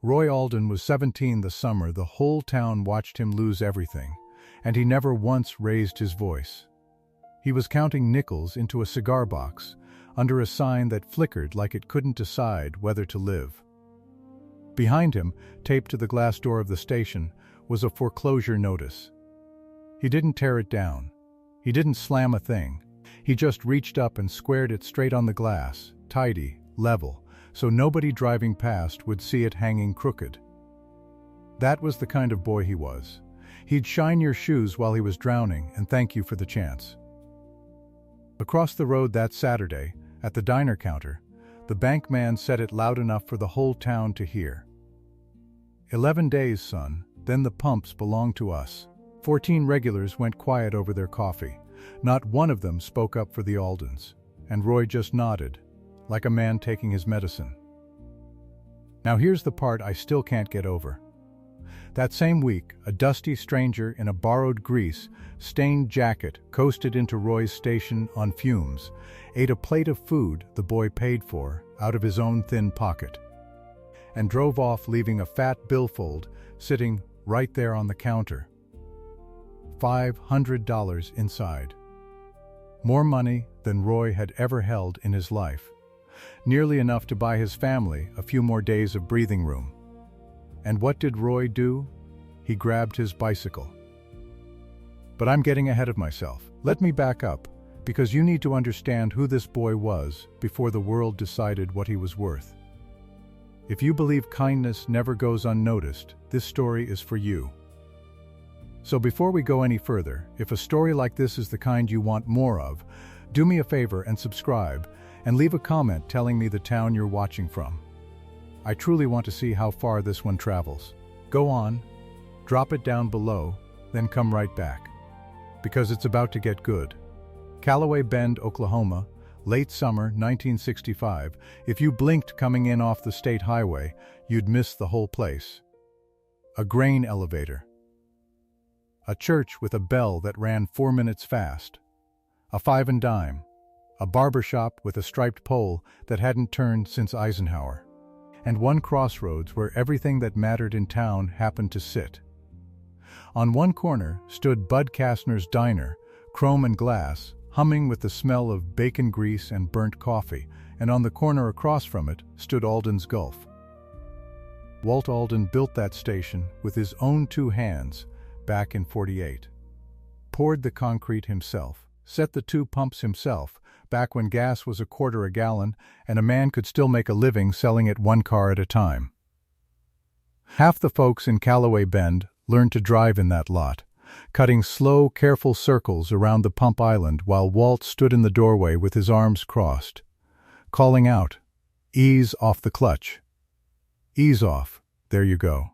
Roy Alden was 17 the summer the whole town watched him lose everything, and he never once raised his voice. He was counting nickels into a cigar box, under a sign that flickered like it couldn't decide whether to live. Behind him, taped to the glass door of the station, was a foreclosure notice. He didn't tear it down. He didn't slam a thing. He just reached up and squared it straight on the glass, tidy, level, so nobody driving past would see it hanging crooked. That was the kind of boy he was. He'd shine your shoes while he was drowning and thank you for the chance. Across the road that Saturday, at the diner counter, the bank man said it loud enough for the whole town to hear. 11 days, son, then the pumps belong to us. 14 regulars went quiet over their coffee. Not one of them spoke up for the Aldens, and Roy just nodded, like a man taking his medicine. Now here's the part I still can't get over. That same week, a dusty stranger in a borrowed grease-stained jacket coasted into Roy's station on Fumes, ate a plate of food the boy paid for out of his own thin pocket, and drove off leaving a fat billfold sitting right there on the counter. $500 inside. More money than Roy had ever held in his life. Nearly enough to buy his family a few more days of breathing room. And what did Roy do? He grabbed his bicycle. But I'm getting ahead of myself. Let me back up, because you need to understand who this boy was before the world decided what he was worth. If you believe kindness never goes unnoticed, this story is for you. So before we go any further, if a story like this is the kind you want more of, do me a favor and subscribe, and leave a comment telling me the town you're watching from. I truly want to see how far this one travels. Go on, drop it down below, then come right back. Because it's about to get good. Calloway Bend, Oklahoma, late summer 1965. If you blinked coming in off the state highway, you'd miss the whole place. A grain elevator. A church with a bell that ran 4 minutes fast. A 5 and dime. A barber shop with a striped pole that hadn't turned since Eisenhower. And one crossroads where everything that mattered in town happened to sit. On one corner stood Bud Kastner's diner, chrome and glass, humming with the smell of bacon grease and burnt coffee, and on the corner across from it stood Alden's Gulf. Walt Alden built that station with his own 2 hands back in '48. Poured the concrete himself, set the 2 pumps himself, back when gas was $1.25 a gallon and a man could still make a living selling it 1 car at a time. Half the folks in Calloway Bend learned to drive in that lot, cutting slow, careful circles around the pump island while Walt stood in the doorway with his arms crossed, calling out, "Ease off the clutch. Ease off, there you go."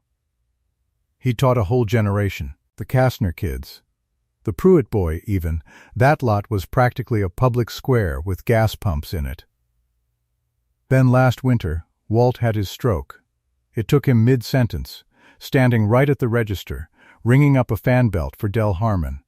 He taught a whole generation, the Kastner kids. The Pruitt boy, even. That lot was practically a public square with gas pumps in it. Then last winter, Walt had his stroke. It took him mid-sentence, standing right at the register, ringing up a fan belt for Del Harmon.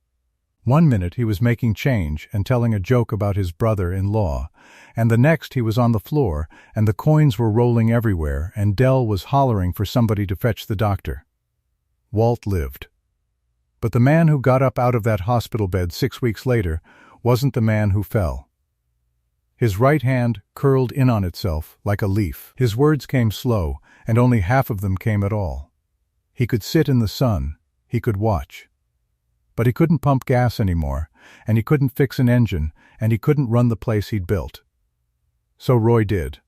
1 minute he was making change and telling a joke about his brother-in-law, and the next he was on the floor and the coins were rolling everywhere and Del was hollering for somebody to fetch the doctor. Walt lived. But the man who got up out of that hospital bed 6 weeks later wasn't the man who fell. His right hand curled in on itself like a leaf. His words came slow, and only half of them came at all. He could sit in the sun, he could watch. But he couldn't pump gas anymore, and he couldn't fix an engine, and he couldn't run the place he'd built. So Roy did.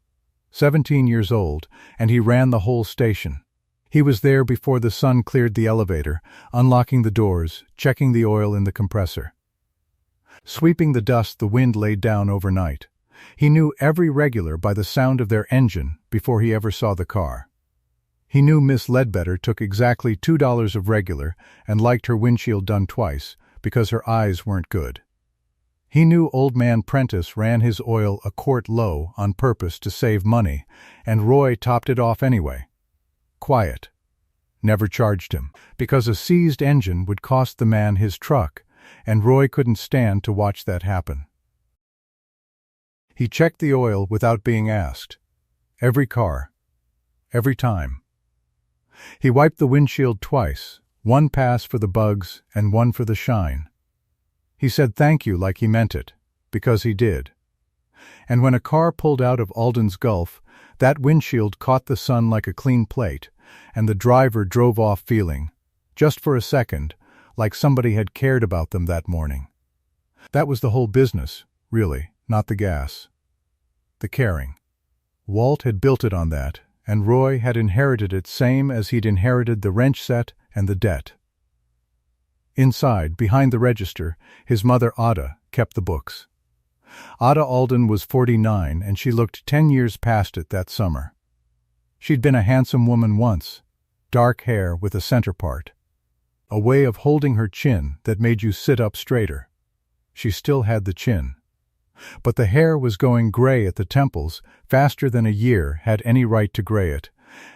17 years old, and he ran the whole station. He was there before the sun cleared the elevator, unlocking the doors, checking the oil in the compressor. Sweeping the dust the wind laid down overnight. He knew every regular by the sound of their engine before he ever saw the car. He knew Miss Ledbetter took exactly $2 of regular and liked her windshield done twice because her eyes weren't good. He knew Old Man Prentice ran his oil a quart low on purpose to save money, and Roy topped it off anyway. Quiet. Never charged him, because a seized engine would cost the man his truck, and Roy couldn't stand to watch that happen. He checked the oil without being asked. Every car. Every time. He wiped the windshield twice, one pass for the bugs and one for the shine. He said thank you like he meant it, because he did. And when a car pulled out of Alden's Gulf, that windshield caught the sun like a clean plate, and the driver drove off feeling, just for a second, like somebody had cared about them that morning. That was the whole business, really, not the gas. The caring. Walt had built it on that, and Roy had inherited it same as he'd inherited the wrench set and the debt. Inside, behind the register, his mother Ada kept the books. Ada Alden was 49, and she looked 10 years past it that summer. She'd been a handsome woman once, dark hair with a center part, a way of holding her chin that made you sit up straighter. She still had the chin. But the hair was going gray at the temples faster than a year had any right to gray it,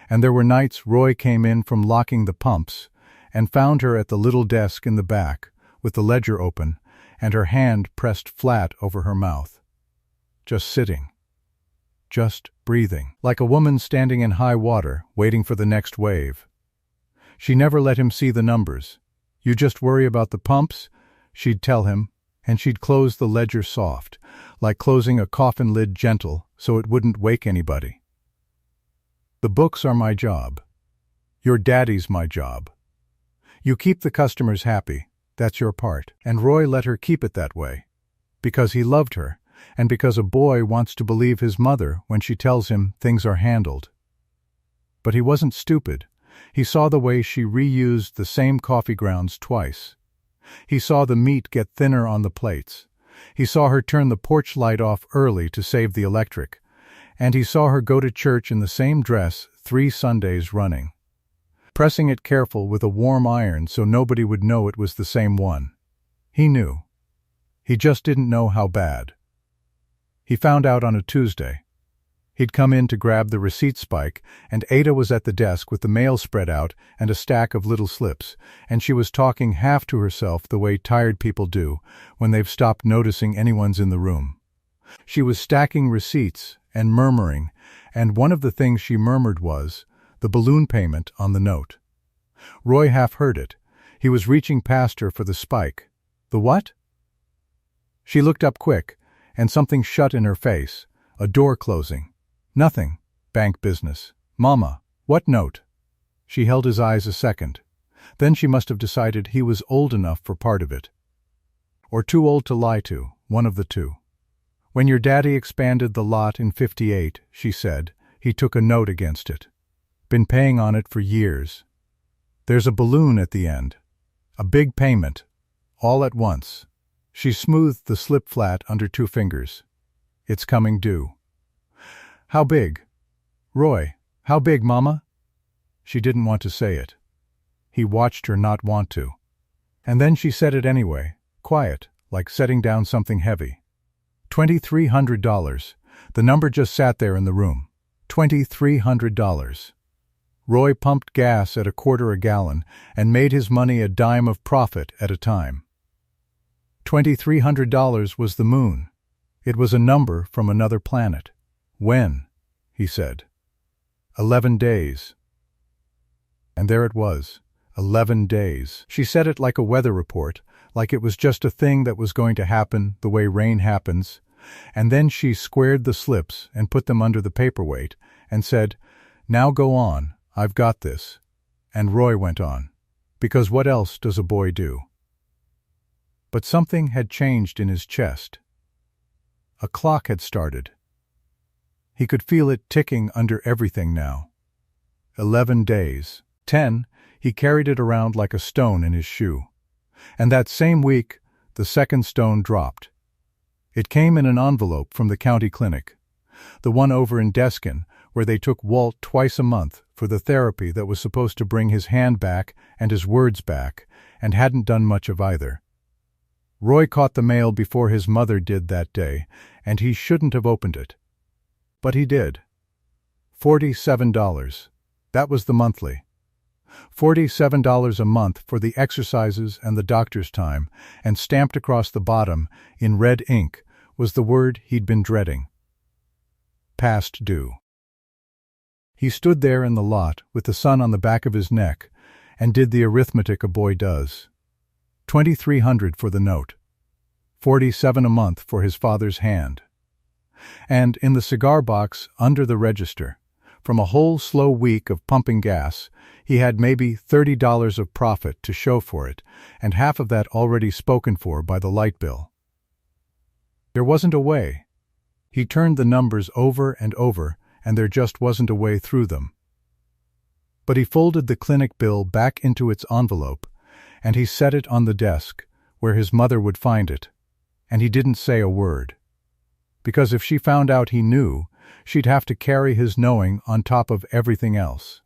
and there were nights Roy came in from locking the pumps and found her at the little desk in the back, with the ledger open, and her hand pressed flat over her mouth. Just sitting. Just breathing, like a woman standing in high water, waiting for the next wave. She never let him see the numbers. You just worry about the pumps, she'd tell him, and she'd close the ledger soft, like closing a coffin lid gentle so it wouldn't wake anybody. The books are my job. Your daddy's my job. You keep the customers happy, that's your part. And Roy let her keep it that way, because he loved her, and because a boy wants to believe his mother when she tells him things are handled. But he wasn't stupid. He saw the way she reused the same coffee grounds twice. He saw the meat get thinner on the plates. He saw her turn the porch light off early to save the electric. And he saw her go to church in the same dress 3 Sundays running, pressing it careful with a warm iron so nobody would know it was the same one. He knew. He just didn't know how bad. He found out on a Tuesday. He'd come in to grab the receipt spike, and Ada was at the desk with the mail spread out and a stack of little slips, and she was talking half to herself the way tired people do when they've stopped noticing anyone's in the room. She was stacking receipts and murmuring, and one of the things she murmured was the balloon payment on the note. Roy half heard it. He was reaching past her for the spike. The what? She looked up quick, and something shut in her face, a door closing. Nothing. Bank business. Mama, what note? She held his eyes a second. Then she must have decided he was old enough for part of it. Or too old to lie to, one of the two. When your daddy expanded the lot in '58, she said, he took a note against it. Been paying on it for years. There's a balloon at the end. A big payment. All at once. She smoothed the slip flat under 2 fingers. It's coming due. How big? Roy, how big, Mama? She didn't want to say it. He watched her not want to. And then she said it anyway, quiet, like setting down something heavy. $2,300. The number just sat there in the room. $2,300. Roy pumped gas at $1/4 a gallon and made his money a dime of profit at a time. $2,300 was the moon. It was a number from another planet. When? He said. 11 days. And there it was. 11 days. She said it like a weather report, like it was just a thing that was going to happen the way rain happens, and then she squared the slips and put them under the paperweight and said, "Now go on, I've got this." And Roy went on, because what else does a boy do? But something had changed in his chest. A clock had started. He could feel it ticking under everything now. 11 days. 10, he carried it around like a stone in his shoe. And that same week, the second stone dropped. It came in an envelope from the county clinic, the one over in Deskin, where they took Walt twice a month for the therapy that was supposed to bring his hand back and his words back, and hadn't done much of either. Roy caught the mail before his mother did that day, and he shouldn't have opened it. But he did. $47. That was the monthly. $47 a month for the exercises and the doctor's time, and stamped across the bottom, in red ink, was the word he'd been dreading. Past due. He stood there in the lot with the sun on the back of his neck and did the arithmetic a boy does. 2,300 for the note. 47 a month for his father's hand. And in the cigar box under the register, from a whole slow week of pumping gas, he had maybe $30 of profit to show for it, and half of that already spoken for by the light bill. There wasn't a way. He turned the numbers over and over, and there just wasn't a way through them. But he folded the clinic bill back into its envelope, and he set it on the desk, where his mother would find it, and he didn't say a word. Because if she found out he knew, she'd have to carry his knowing on top of everything else.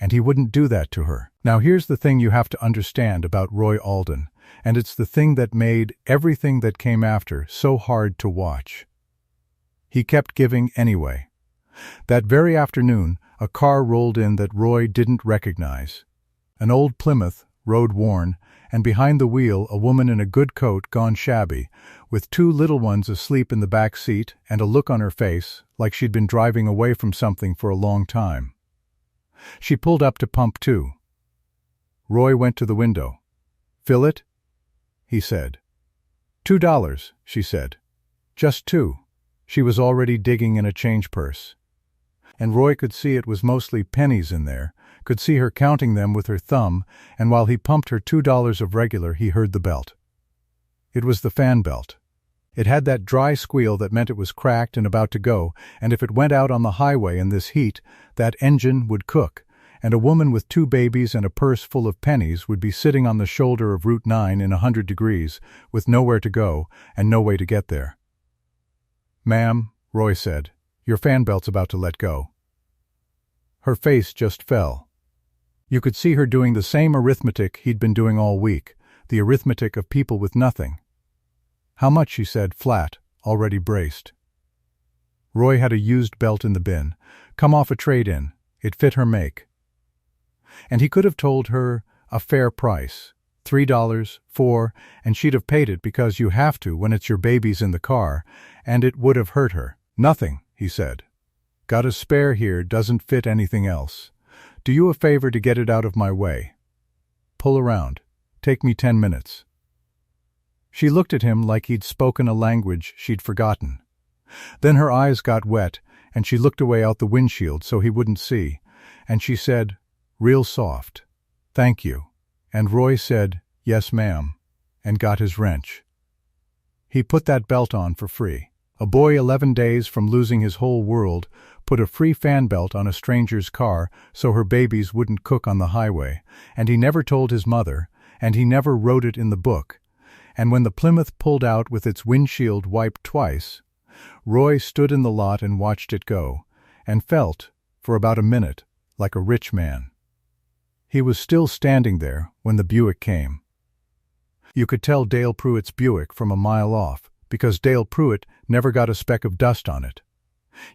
And he wouldn't do that to her. Now here's the thing you have to understand about Roy Alden, and it's the thing that made everything that came after so hard to watch. He kept giving anyway. That very afternoon, a car rolled in that Roy didn't recognize. An old Plymouth, road-worn, and behind the wheel a woman in a good coat gone shabby, with two little ones asleep in the back seat and a look on her face like she'd been driving away from something for a long time. She pulled up to pump 2. Roy went to the window. "Fill it?" he said. $2, she said. Just 2. She was already digging in a change purse. And Roy could see it was mostly pennies in there, could see her counting them with her thumb, and while he pumped her $2 of regular, he heard the belt. It was the fan belt. It had that dry squeal that meant it was cracked and about to go, and if it went out on the highway in this heat, that engine would cook, and a woman with 2 babies and a purse full of pennies would be sitting on the shoulder of Route 9 in 100 degrees, with nowhere to go and no way to get there. "Ma'am," Roy said, "your fan belt's about to let go." Her face just fell. You could see her doing the same arithmetic he'd been doing all week, the arithmetic of people with nothing. "How much?" she said, flat, already braced. Roy had a used belt in the bin, come off a trade-in. It fit her make. And he could have told her a fair price, $3, $4, and she'd have paid it because you have to when it's your babies in the car, and it would have hurt her. "Nothing," he said. "Got a spare here, doesn't fit anything else. Do you a favor to get it out of my way. Pull around. Take me 10 minutes. She looked at him like he'd spoken a language she'd forgotten. Then her eyes got wet, and she looked away out the windshield so he wouldn't see, and she said, real soft, "Thank you." And Roy said, "Yes, ma'am," and got his wrench. He put that belt on for free. A boy 11 days from losing his whole world put a free fan belt on a stranger's car so her babies wouldn't cook on the highway, and he never told his mother, and he never wrote it in the book. And when the Plymouth pulled out with its windshield wiped twice, Roy stood in the lot and watched it go, and felt, for about a minute, like a rich man. He was still standing there when the Buick came. You could tell Dale Pruitt's Buick from a mile off, because Dale Pruitt never got a speck of dust on it.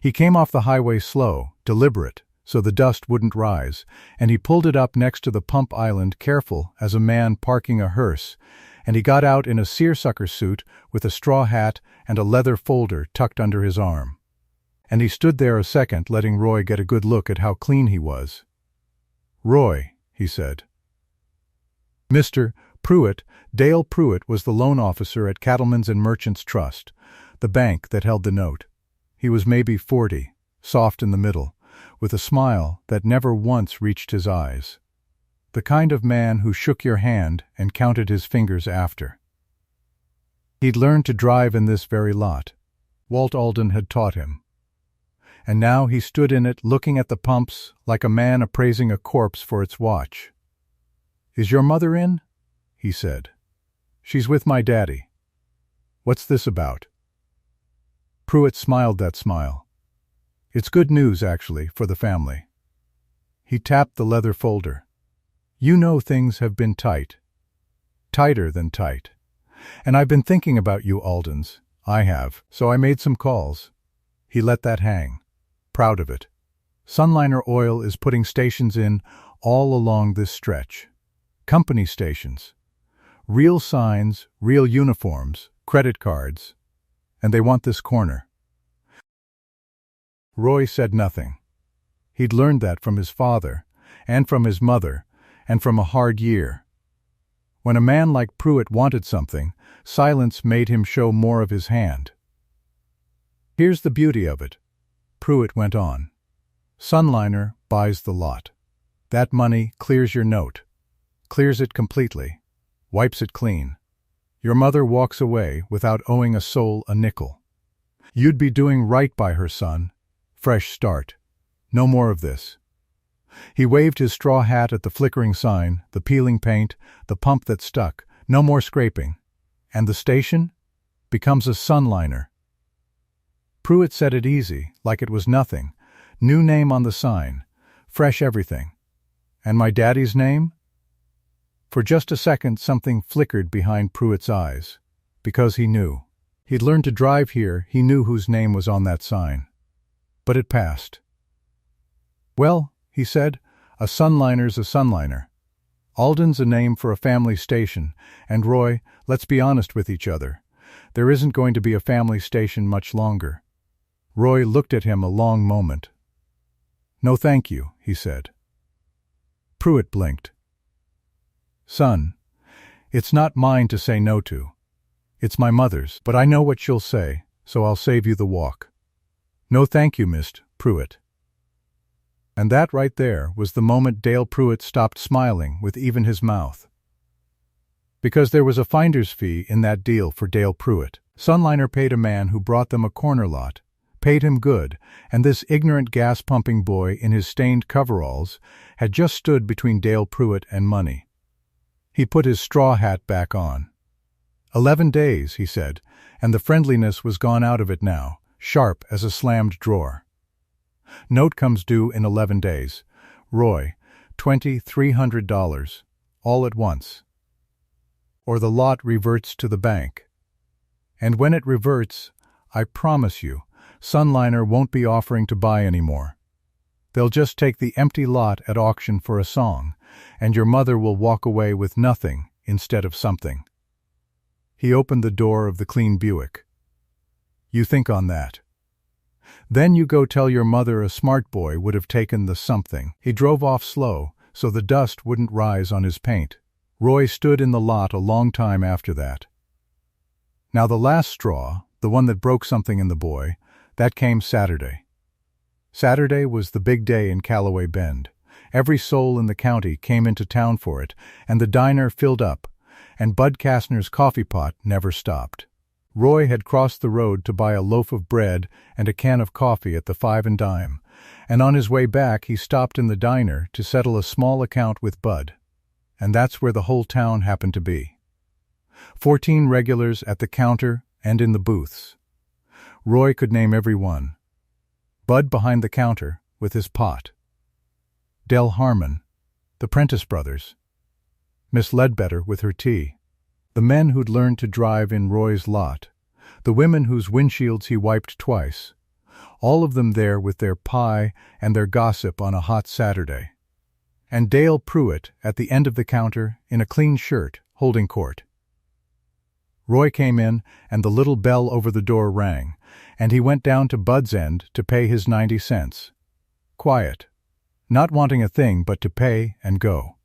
He came off the highway slow, deliberate, so the dust wouldn't rise, and he pulled it up next to the pump island careful as a man parking a hearse, and he got out in a seersucker suit with a straw hat and a leather folder tucked under his arm. And he stood there a second letting Roy get a good look at how clean he was. "Roy," he said. Mr. Pruitt, Dale Pruitt, was the loan officer at Cattlemen's and Merchants Trust, the bank that held the note. He was maybe 40, soft in the middle, with a smile that never once reached his eyes. The kind of man who shook your hand and counted his fingers after. He'd learned to drive in this very lot. Walt Alden had taught him. And now he stood in it looking at the pumps like a man appraising a corpse for its watch. "Is your mother in?" he said. "She's with my daddy." "What's this about?" Pruitt smiled that smile. "It's good news, actually, for the family." He tapped the leather folder. "You know things have been tight. Tighter than tight. And I've been thinking about you, Aldens. I have, so I made some calls." He let that hang. Proud of it. Sunliner Oil is putting stations in all along this stretch. Company stations. Real signs, real uniforms, credit cards. And they want this corner. Roy said nothing. He'd learned that from his father, and from his mother, and from a hard year. When a man like Pruitt wanted something, silence made him show more of his hand. "Here's the beauty of it," Pruitt went on. "Sunliner buys the lot. That money clears your note. Clears it completely. Wipes it clean. Your mother walks away without owing a soul a nickel. You'd be doing right by her, son. Fresh start. No more of this." He waved his straw hat at the flickering sign, the peeling paint, the pump that stuck. No more scraping. And the station becomes a Sunliner. Pruitt said it easy, like it was nothing. New name on the sign. Fresh everything. "And my daddy's name?" For just a second something flickered behind Pruitt's eyes. Because he knew. He'd learned to drive here, he knew whose name was on that sign. But it passed. "Well," he said, "a Sunliner's a Sunliner. Alden's a name for a family station, and Roy, let's be honest with each other. There isn't going to be a family station much longer." Roy looked at him a long moment. "No thank you," he said. Pruitt blinked. "Son, it's not mine to say no to. It's my mother's, but I know what she'll say, so I'll save you the walk. No thank you, Mist. Pruitt." And that right there was the moment Dale Pruitt stopped smiling with even his mouth. Because there was a finder's fee in that deal for Dale Pruitt. Sunliner paid a man who brought them a corner lot, paid him good, and this ignorant gas-pumping boy in his stained coveralls had just stood between Dale Pruitt and money. He put his straw hat back on. 11 days, he said, and the friendliness was gone out of it now, sharp as a slammed drawer. "Note comes due in 11 days. Roy, $2,300, all at once. Or the lot reverts to the bank. And when it reverts, I promise you, Sunliner won't be offering to buy anymore. They'll just take the empty lot at auction for a song, and your mother will walk away with nothing instead of something." He opened the door of the clean Buick. "You think on that. Then you go tell your mother a smart boy would have taken the something." He drove off slow, so the dust wouldn't rise on his paint. Roy stood in the lot a long time after that. Now the last straw, the one that broke something in the boy, that came Saturday. Saturday was the big day in Calloway Bend. Every soul in the county came into town for it, and the diner filled up, and Bud Kastner's coffee pot never stopped. Roy had crossed the road to buy a loaf of bread and a can of coffee at the 5 and Dime, and on his way back he stopped in the diner to settle a small account with Bud. And that's where the whole town happened to be. 14 regulars at the counter and in the booths. Roy could name every one. Bud behind the counter with his pot. Del Harmon, the Prentice brothers. Miss Ledbetter with her tea. The men who'd learned to drive in Roy's lot. The women whose windshields he wiped twice. All of them there with their pie and their gossip on a hot Saturday. And Dale Pruitt at the end of the counter in a clean shirt, holding court. Roy came in, and the little bell over the door rang, and he went down to Bud's end to pay his 90 cents. Quiet. Not wanting a thing but to pay and go.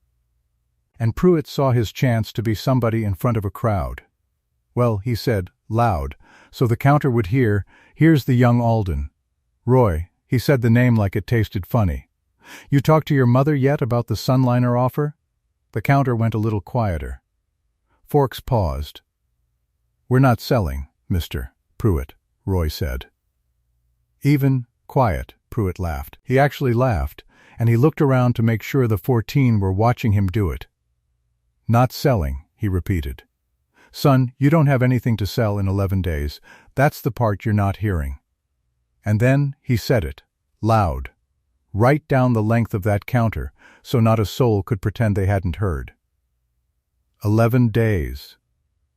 And Pruitt saw his chance to be somebody in front of a crowd. Well, he said, loud, so the counter would hear, "Here's the young Alden." "Roy," he said the name like it tasted funny. "You talked to your mother yet about the Sunliner offer?" The counter went a little quieter. Forks paused. "We're not selling, Mr. Pruitt," Roy said. Even, quiet, Pruitt laughed. He actually laughed, and he looked around to make sure the 14 were watching him do it. "Not selling," he repeated. "Son, you don't have anything to sell in 11 days. That's the part you're not hearing." And then he said it, loud, right down the length of that counter, so not a soul could pretend they hadn't heard. 11 days.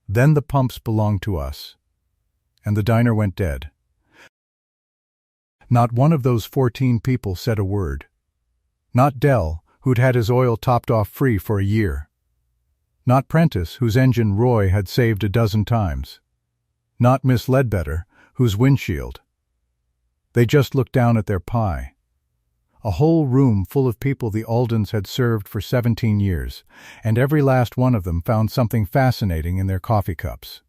Then the pumps belonged to us. And the diner went dead. Not one of those 14 people said a word. Not Dell, who'd had his oil topped off free for a year. Not Prentice, whose engine Roy had saved a dozen times. Not Miss Ledbetter, whose windshield. They just looked down at their pie. A whole room full of people the Aldens had served for 17 years, and every last one of them found something fascinating in their coffee cups.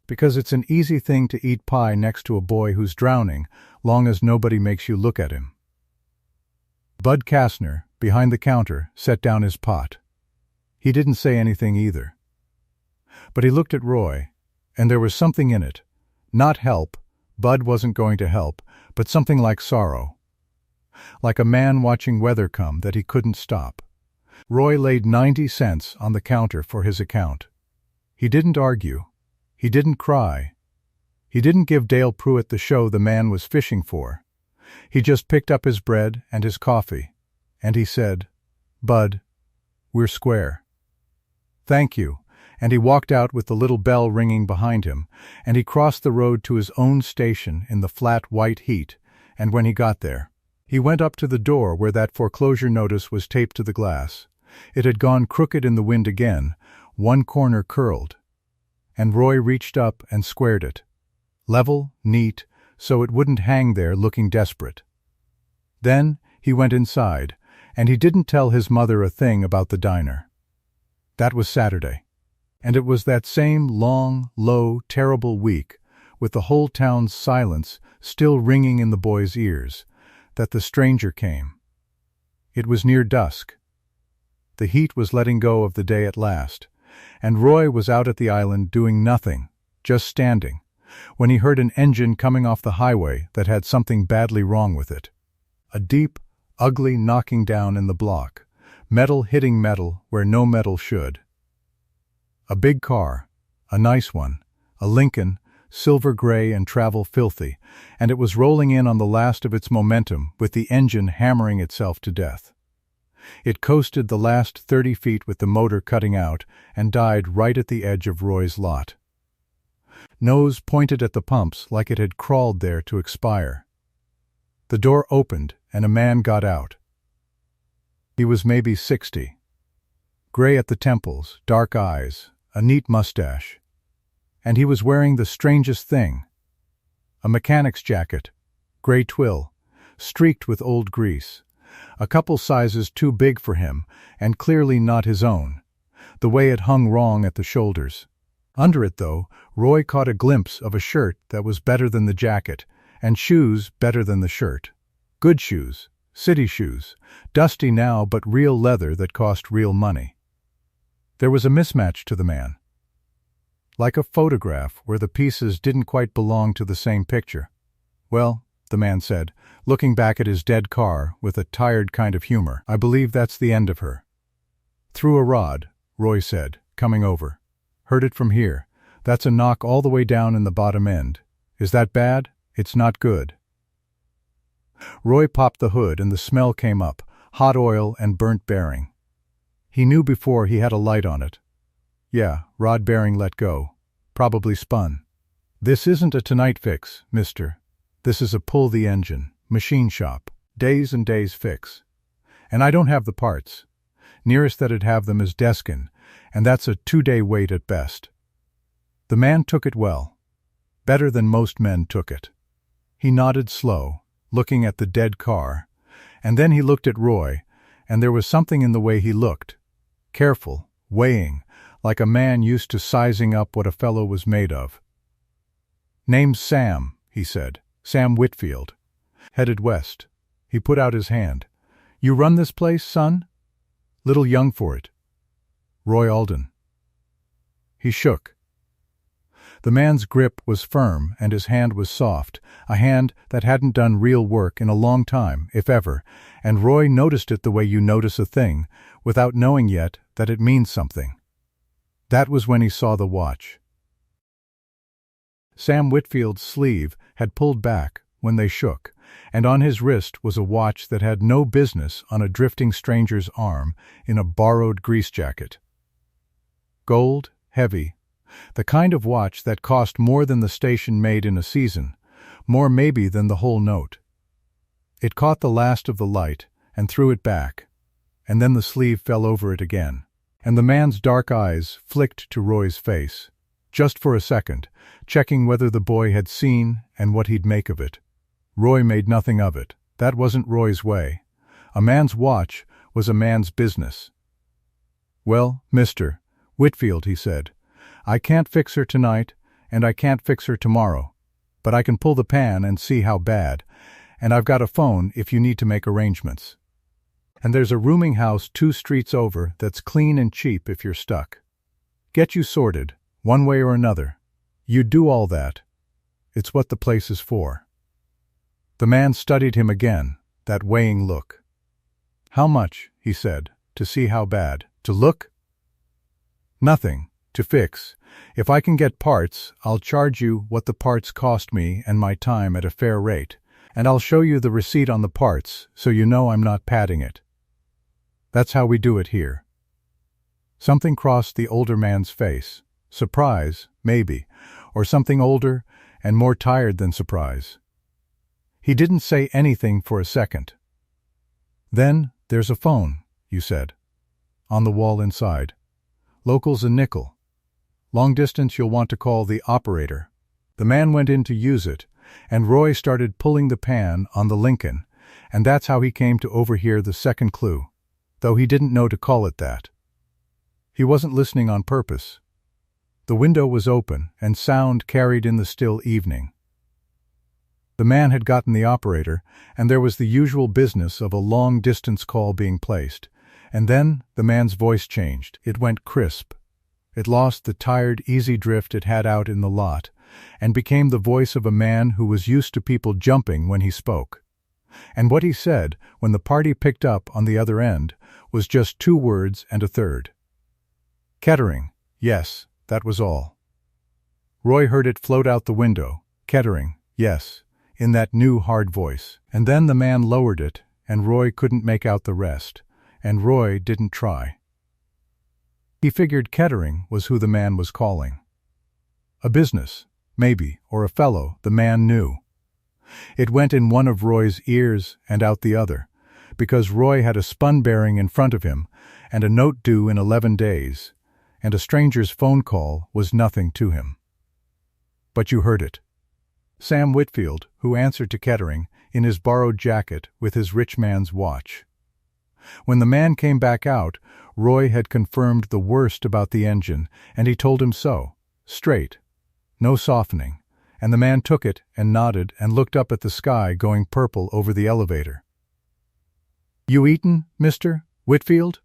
Because it's an easy thing to eat pie next to a boy who's drowning, long as nobody makes you look at him. Bud Kastner, behind the counter, set down his pot. He didn't say anything either. But he looked at Roy, and there was something in it. Not help, Bud wasn't going to help, but something like sorrow. Like a man watching weather come that he couldn't stop. Roy laid 90 cents on the counter for his account. He didn't argue. He didn't cry. He didn't give Dale Pruitt the show the man was fishing for. He just picked up his bread and his coffee, and he said, "Bud, we're square." "Thank you," and he walked out with the little bell ringing behind him, and he crossed the road to his own station in the flat white heat, and when he got there, he went up to the door where that foreclosure notice was taped to the glass. It had gone crooked in the wind again, one corner curled, and Roy reached up and squared it. Level, neat, so it wouldn't hang there looking desperate. Then he went inside, and he didn't tell his mother a thing about the diner. That was Saturday, and it was that same long, low, terrible week, with the whole town's silence still ringing in the boy's ears, that the stranger came. It was near dusk. The heat was letting go of the day at last, and Roy was out at the island doing nothing, just standing, when he heard an engine coming off the highway that had something badly wrong with it. A deep, ugly knocking down in the block, metal hitting metal where no metal should. A big car, a nice one, a Lincoln, silver gray and travel filthy, and it was rolling in on the last of its momentum with the engine hammering itself to death. It coasted the last 30 feet with the motor cutting out and died right at the edge of Roy's lot. Nose pointed at the pumps like it had crawled there to expire. The door opened and a man got out. He was maybe 60. Gray at the temples, dark eyes, a neat mustache. And he was wearing the strangest thing. A mechanic's jacket, gray twill, streaked with old grease. A couple sizes too big for him, and clearly not his own. The way it hung wrong at the shoulders. Under it, though, Roy caught a glimpse of a shirt that was better than the jacket, and shoes better than the shirt. Good shoes, city shoes, dusty now but real leather that cost real money. There was a mismatch to the man. Like a photograph where the pieces didn't quite belong to the same picture. "Well," the man said, looking back at his dead car with a tired kind of humor, "I believe that's the end of her." "Through a rod," Roy said, coming over. "Heard it from here. That's a knock all the way down in the bottom end. Is that bad? It's not good." Roy popped the hood and the smell came up, hot oil and burnt bearing. He knew before he had a light on it. Yeah, rod bearing let go. Probably spun. "This isn't a tonight fix, mister. This is a pull the engine, machine shop, days and days fix. And I don't have the parts. Nearest that'd have them is Deskin, and that's a 2-day wait at best." The man took it well. Better than most men took it. He nodded slow, looking at the dead car, and then he looked at Roy, and there was something in the way he looked. Careful, weighing, like a man used to sizing up what a fellow was made of. "Name's Sam," he said. "Sam Whitfield. Headed west." He put out his hand. "You run this place, son?" "Little young for it." "Roy Alden." He shook. The man's grip was firm and his hand was soft, a hand that hadn't done real work in a long time, if ever, and Roy noticed it the way you notice a thing, without knowing yet that it means something. That was when he saw the watch. Sam Whitfield's sleeve had pulled back when they shook, and on his wrist was a watch that had no business on a drifting stranger's arm in a borrowed grease jacket. Gold, heavy, the kind of watch that cost more than the station made in a season, more maybe than the whole note. It caught the last of the light and threw it back, and then the sleeve fell over it again, and the man's dark eyes flicked to Roy's face, just for a second, checking whether the boy had seen and what he'd make of it. Roy made nothing of it. That wasn't Roy's way. A man's watch was a man's business. "Well, Mr. Whitfield," he said, "I can't fix her tonight, and I can't fix her tomorrow, but I can pull the pan and see how bad, and I've got a phone if you need to make arrangements. And there's a rooming house 2 streets over that's clean and cheap if you're stuck. Get you sorted, one way or another. You do all that. It's what the place is for." The man studied him again, that weighing look. "How much," he said, "to see how bad? To look?" "Nothing. To fix. If I can get parts, I'll charge you what the parts cost me and my time at a fair rate, and I'll show you the receipt on the parts so you know I'm not padding it. That's how we do it here." Something crossed the older man's face. Surprise, maybe, or something older and more tired than surprise. He didn't say anything for a second. "Then there's a phone," you said. "On the wall inside. Local's a nickel. Long distance you'll want to call the operator." The man went in to use it, and Roy started pulling the pan on the Lincoln, and that's how he came to overhear the second clue, though he didn't know to call it that. He wasn't listening on purpose. The window was open, and sound carried in the still evening. The man had gotten the operator, and there was the usual business of a long-distance call being placed. And then the man's voice changed. It went crisp. It lost the tired, easy drift it had out in the lot, and became the voice of a man who was used to people jumping when he spoke. And what he said, when the party picked up on the other end, was just 2 words and a third. "Kettering, yes," that was all. Roy heard it float out the window. "Kettering, yes," in that new hard voice. And then the man lowered it, and Roy couldn't make out the rest, and Roy didn't try. He figured Kettering was who the man was calling. A business, maybe, or a fellow the man knew. It went in one of Roy's ears and out the other, because Roy had a spun bearing in front of him and a note due in 11 days, and a stranger's phone call was nothing to him. But you heard it. Sam Whitfield, who answered to Kettering, in his borrowed jacket with his rich man's watch. When the man came back out, Roy had confirmed the worst about the engine, and he told him so, straight, no softening, and the man took it and nodded and looked up at the sky going purple over the elevator. "You eatin', Mr. Whitfield?"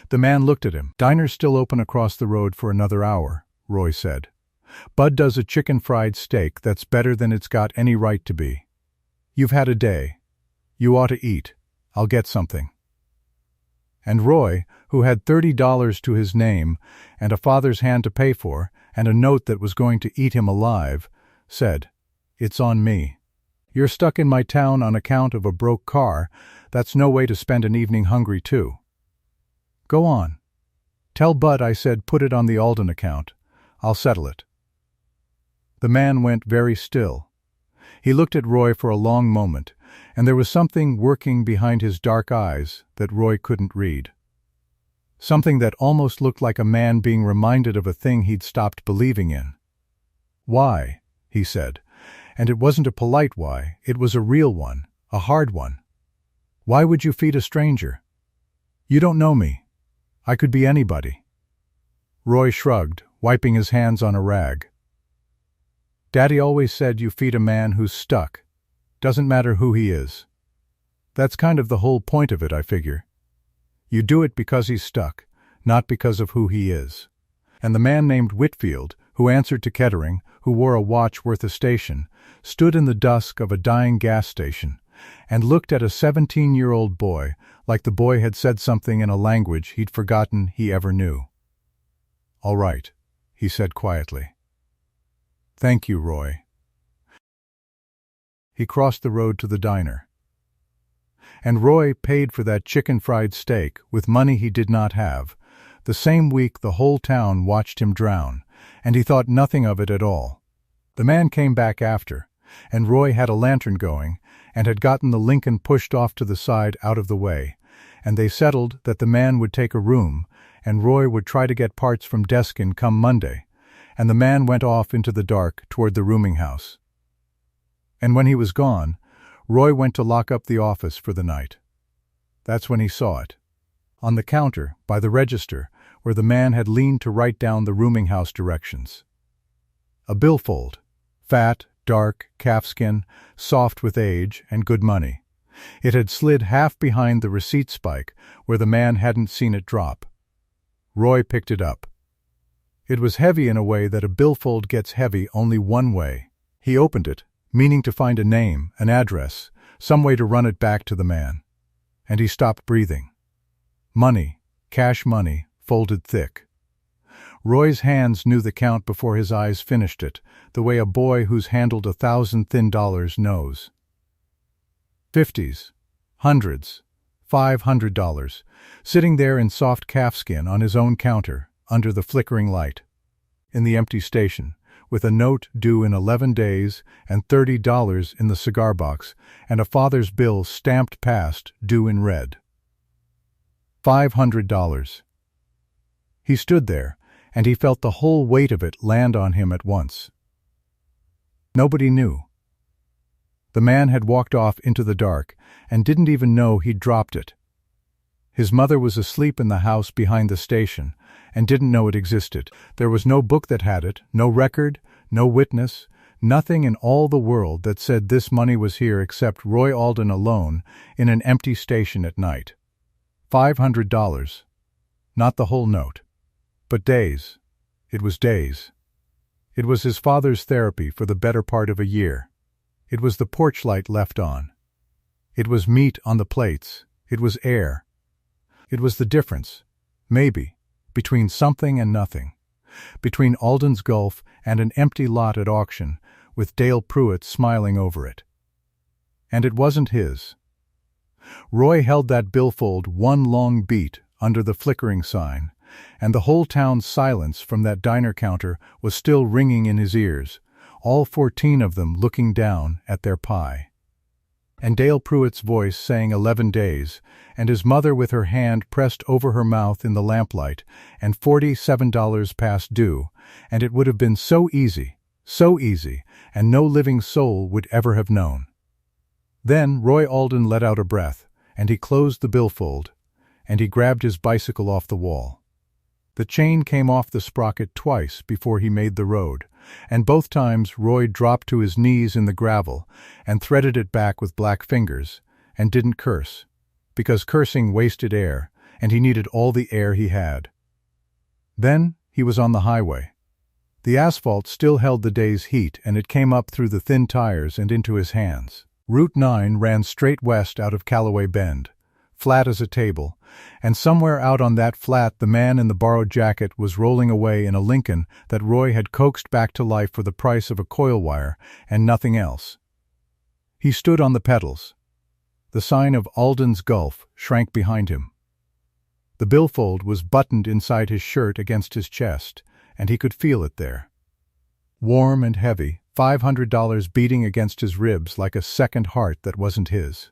The man looked at him. "Diner's still open across the road for another hour," Roy said. "Bud does a chicken fried steak that's better than it's got any right to be. You've had a day. You ought to eat. I'll get something." And Roy, who had $30 to his name and a father's hand to pay for and a note that was going to eat him alive, said, "It's on me. You're stuck in my town on account of a broke car. That's no way to spend an evening hungry too. Go on. Tell Bud I said put it on the Alden account. I'll settle it." The man went very still. He looked at Roy for a long moment, and there was something working behind his dark eyes that Roy couldn't read. Something that almost looked like a man being reminded of a thing he'd stopped believing in. "Why?" he said, and it wasn't a polite why, it was a real one, a hard one. "Why would you feed a stranger? You don't know me. I could be anybody." Roy shrugged, wiping his hands on a rag. "Daddy always said you feed a man who's stuck. Doesn't matter who he is. That's kind of the whole point of it, I figure. You do it because he's stuck, not because of who he is." And the man named Whitfield, who answered to Kettering, who wore a watch worth a station, stood in the dusk of a dying gas station, and looked at a 17-year-old boy like the boy had said something in a language he'd forgotten he ever knew. "All right," he said quietly. "Thank you, Roy." He crossed the road to the diner. And Roy paid for that chicken fried steak with money he did not have. The same week the whole town watched him drown, and he thought nothing of it at all. The man came back after, and Roy had a lantern going, and had gotten the Lincoln pushed off to the side out of the way, and they settled that the man would take a room, and Roy would try to get parts from Deskin come Monday, and the man went off into the dark toward the rooming house. And when he was gone, Roy went to lock up the office for the night. That's when he saw it. On the counter, by the register, where the man had leaned to write down the rooming house directions. A billfold. Fat, dark, calfskin, soft with age, and good money. It had slid half behind the receipt spike, where the man hadn't seen it drop. Roy picked it up. It was heavy in a way that a billfold gets heavy only one way. He opened it, meaning to find a name, an address, some way to run it back to the man. And he stopped breathing. Money, cash money, folded thick. Roy's hands knew the count before his eyes finished it, the way a boy who's handled 1,000 thin dollars knows. 50s, hundreds, $500, sitting there in soft calfskin on his own counter, under the flickering light. In the empty station, with a note due in 11 days and $30 in the cigar box, and a father's bill stamped past, due in red. $500. He stood there, and he felt the whole weight of it land on him at once. Nobody knew. The man had walked off into the dark and didn't even know he'd dropped it. His mother was asleep in the house behind the station and didn't know it existed. There was no book that had it, no record, no witness, nothing in all the world that said this money was here except Roy Alden alone in an empty station at night. $500. Not the whole note. But days. It was days. It was his father's therapy for the better part of a year. It was the porch light left on. It was meat on the plates. It was air. It was the difference, maybe, between something and nothing. Between Alden's Gulf and an empty lot at auction, with Dale Pruitt smiling over it. And it wasn't his. Roy held that billfold one long beat under the flickering sign, and the whole town's silence from that diner counter was still ringing in his ears, all 14 of them looking down at their pie. And Dale Pruitt's voice saying 11 days, and his mother with her hand pressed over her mouth in the lamplight, and $47 past due, and it would have been so easy, and no living soul would ever have known. Then Roy Alden let out a breath, and he closed the billfold, and he grabbed his bicycle off the wall. The chain came off the sprocket twice before he made the road, and both times Roy dropped to his knees in the gravel and threaded it back with black fingers, and didn't curse, because cursing wasted air, and he needed all the air he had. Then he was on the highway. The asphalt still held the day's heat, and it came up through the thin tires and into his hands. Route 9 ran straight west out of Calloway Bend, flat as a table, and somewhere out on that flat the man in the borrowed jacket was rolling away in a Lincoln that Roy had coaxed back to life for the price of a coil wire and nothing else. He stood on the pedals. The sign of Alden's Gulf shrank behind him. The billfold was buttoned inside his shirt against his chest, and he could feel it there. Warm and heavy, $500 beating against his ribs like a second heart that wasn't his.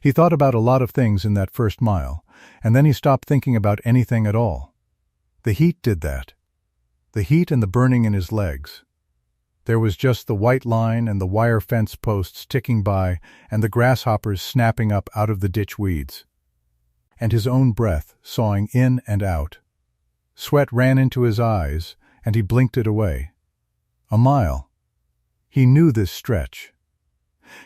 He thought about a lot of things in that first mile, and then he stopped thinking about anything at all. The heat did that. The heat and the burning in his legs. There was just the white line and the wire fence posts ticking by and the grasshoppers snapping up out of the ditch weeds. And his own breath sawing in and out. Sweat ran into his eyes, and he blinked it away. A mile. He knew this stretch.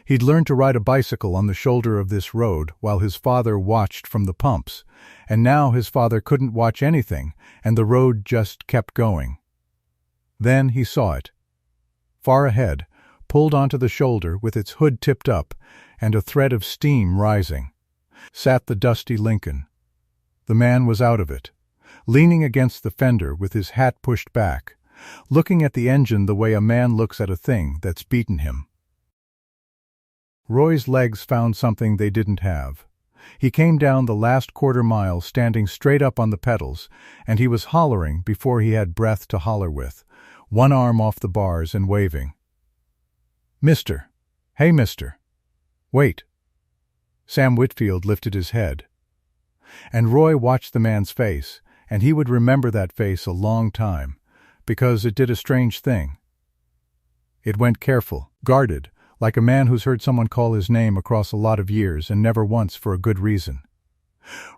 He'd learned to ride a bicycle on the shoulder of this road while his father watched from the pumps, and now his father couldn't watch anything, and the road just kept going. Then he saw it. Far ahead, pulled onto the shoulder with its hood tipped up and a thread of steam rising, sat the dusty Lincoln. The man was out of it, leaning against the fender with his hat pushed back, looking at the engine the way a man looks at a thing that's beaten him. Roy's legs found something they didn't have. He came down the last quarter mile standing straight up on the pedals, and he was hollering before he had breath to holler with, one arm off the bars and waving. "Mister! Hey, mister! Wait!" Sam Whitfield lifted his head. And Roy watched the man's face, and he would remember that face a long time, because it did a strange thing. It went careful, guarded, like a man who's heard someone call his name across a lot of years and never once for a good reason.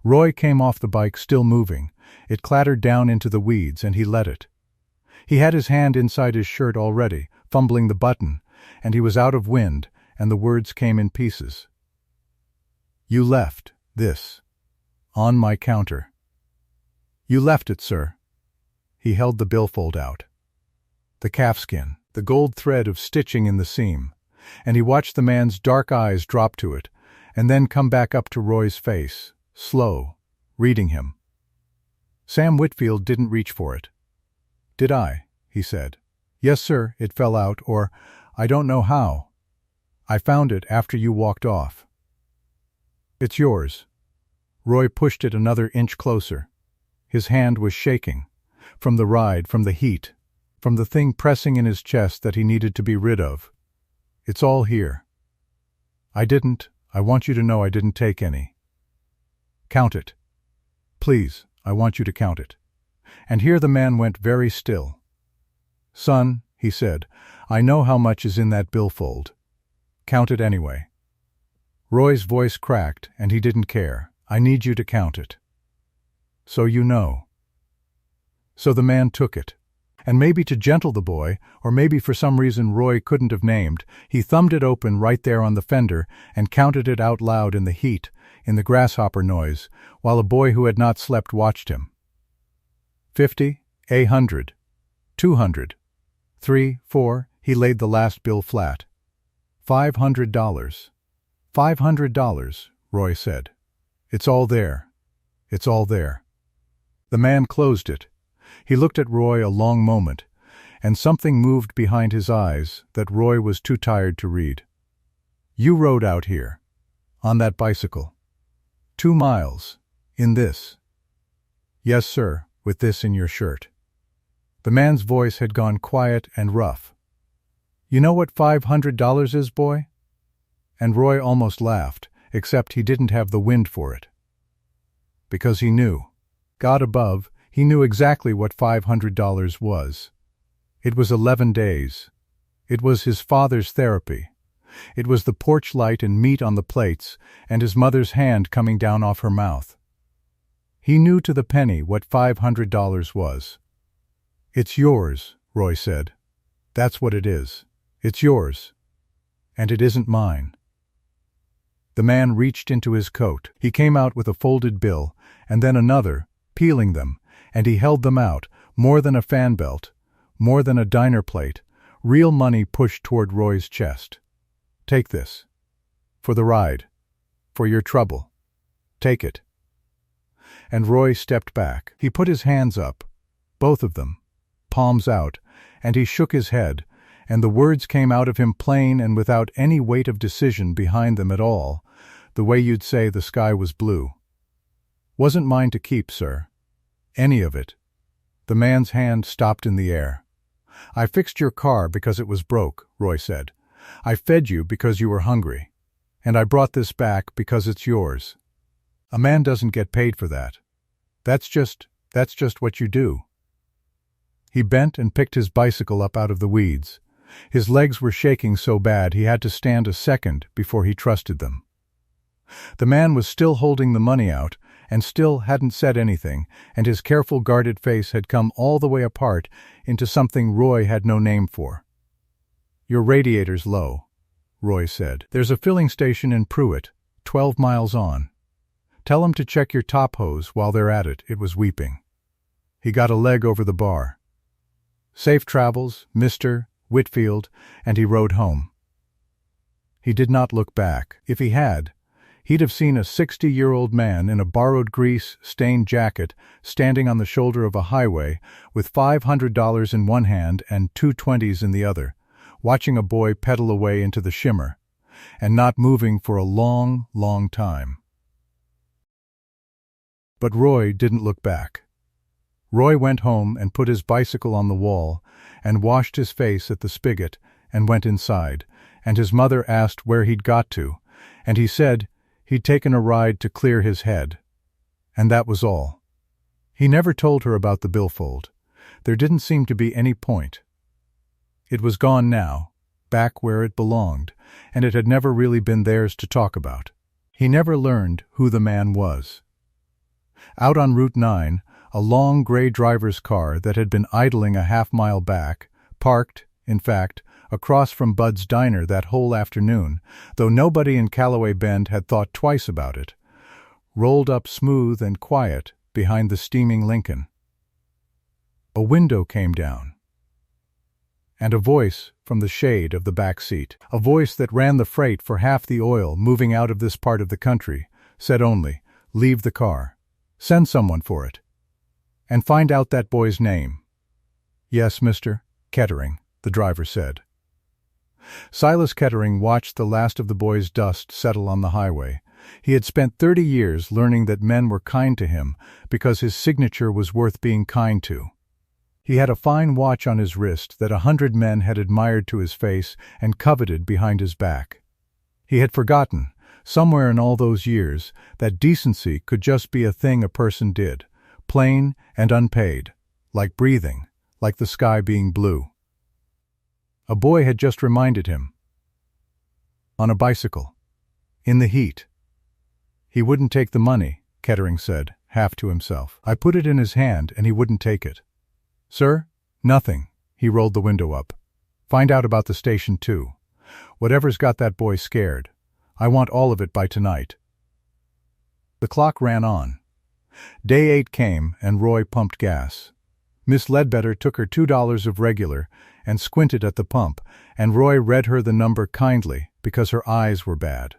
Roy came off the bike still moving. It clattered down into the weeds, and he let it. He had his hand inside his shirt already, fumbling the button, and he was out of wind, and the words came in pieces. "You left this on my counter. You left it, sir." He held the billfold out. The calfskin, the gold thread of stitching in the seam, and he watched the man's dark eyes drop to it, and then come back up to Roy's face, slow, reading him. Sam Whitfield didn't reach for it. "Did I?" he said. "Yes, sir, it fell out, or I don't know how. I found it after you walked off." "It's yours." Roy pushed it another inch closer. His hand was shaking. From the ride, from the heat, from the thing pressing in his chest that he needed to be rid of. "It's all here. I want you to know I didn't take any. Count it. Please, I want you to count it." And here the man went very still. "Son," he said, "I know how much is in that billfold. Count it anyway." Roy's voice cracked, and he didn't care. "I need you to count it." "So you know." So the man took it. And maybe to gentle the boy, or maybe for some reason Roy couldn't have named, he thumbed it open right there on the fender and counted it out loud in the heat, in the grasshopper noise, while a boy who had not slept watched him. 50, 100, 200, 3, 4, he laid the last bill flat. $500. $500, Roy said. "It's all there. It's all there." The man closed it. He looked at Roy a long moment, and something moved behind his eyes that Roy was too tired to read. "You rode out here, on that bicycle. 2 miles, in this." "Yes, sir, with this in your shirt." The man's voice had gone quiet and rough. "You know what $500 is, boy?" And Roy almost laughed, except he didn't have the wind for it. Because he knew. God above, he knew exactly what $500 was. It was 11 days. It was his father's therapy. It was the porch light and meat on the plates, and his mother's hand coming down off her mouth. He knew to the penny what $500 was. "It's yours," Roy said. "That's what it is. It's yours. And it isn't mine." The man reached into his coat. He came out with a folded bill, and then another, peeling them, and he held them out, more than a fan belt, more than a diner plate, real money pushed toward Roy's chest. "Take this. For the ride. For your trouble. Take it." And Roy stepped back. He put his hands up, both of them, palms out, and he shook his head, and the words came out of him plain and without any weight of decision behind them at all, the way you'd say the sky was blue. "Wasn't mine to keep, sir. Any of it." The man's hand stopped in the air. "I fixed your car because it was broke," Roy said. "I fed you because you were hungry. And I brought this back because it's yours. A man doesn't get paid for that. That's just what you do." He bent and picked his bicycle up out of the weeds. His legs were shaking so bad he had to stand a second before he trusted them. The man was still holding the money out, and still hadn't said anything, and his careful guarded face had come all the way apart into something Roy had no name for. "Your radiator's low," Roy said. "There's a filling station in Pruitt, 12 miles on. Tell them to check your top hose while they're at it." It was weeping. He got a leg over the bar. "Safe travels, Mr. Whitfield," and he rode home. He did not look back. If he had, he'd have seen a 60-year-old man in a borrowed grease-stained jacket standing on the shoulder of a highway with $500 in one hand and 2 20s in the other, watching a boy pedal away into the shimmer, and not moving for a long, long time. But Roy didn't look back. Roy went home and put his bicycle on the wall and washed his face at the spigot and went inside, and his mother asked where he'd got to, and he said he'd taken a ride to clear his head. And that was all. He never told her about the billfold. There didn't seem to be any point. It was gone now, back where it belonged, and it had never really been theirs to talk about. He never learned who the man was. Out on Route 9, a long gray driver's car that had been idling a half-mile back, parked, in fact, across from Bud's diner that whole afternoon, though nobody in Calloway Bend had thought twice about it, rolled up smooth and quiet behind the steaming Lincoln. A window came down, and a voice from the shade of the back seat, a voice that ran the freight for half the oil moving out of this part of the country, said only, "Leave the car. Send someone for it. And find out that boy's name." "Yes, Mr. Kettering," the driver said. Silas Kettering watched the last of the boy's dust settle on the highway. He had spent 30 years learning that men were kind to him because his signature was worth being kind to. He had a fine watch on his wrist that 100 men had admired to his face and coveted behind his back. He had forgotten, somewhere in all those years, that decency could just be a thing a person did, plain and unpaid, like breathing, like the sky being blue. A boy had just reminded him. On a bicycle. In the heat. He wouldn't take the money, Kettering said, half to himself. I put it in his hand and he wouldn't take it. Sir? Nothing. He rolled the window up. Find out about the station, too. Whatever's got that boy scared. I want all of it by tonight. The clock ran on. Day 8 came, and Roy pumped gas. Miss Ledbetter took her $2 of regular and squinted at the pump, and Roy read her the number kindly because her eyes were bad.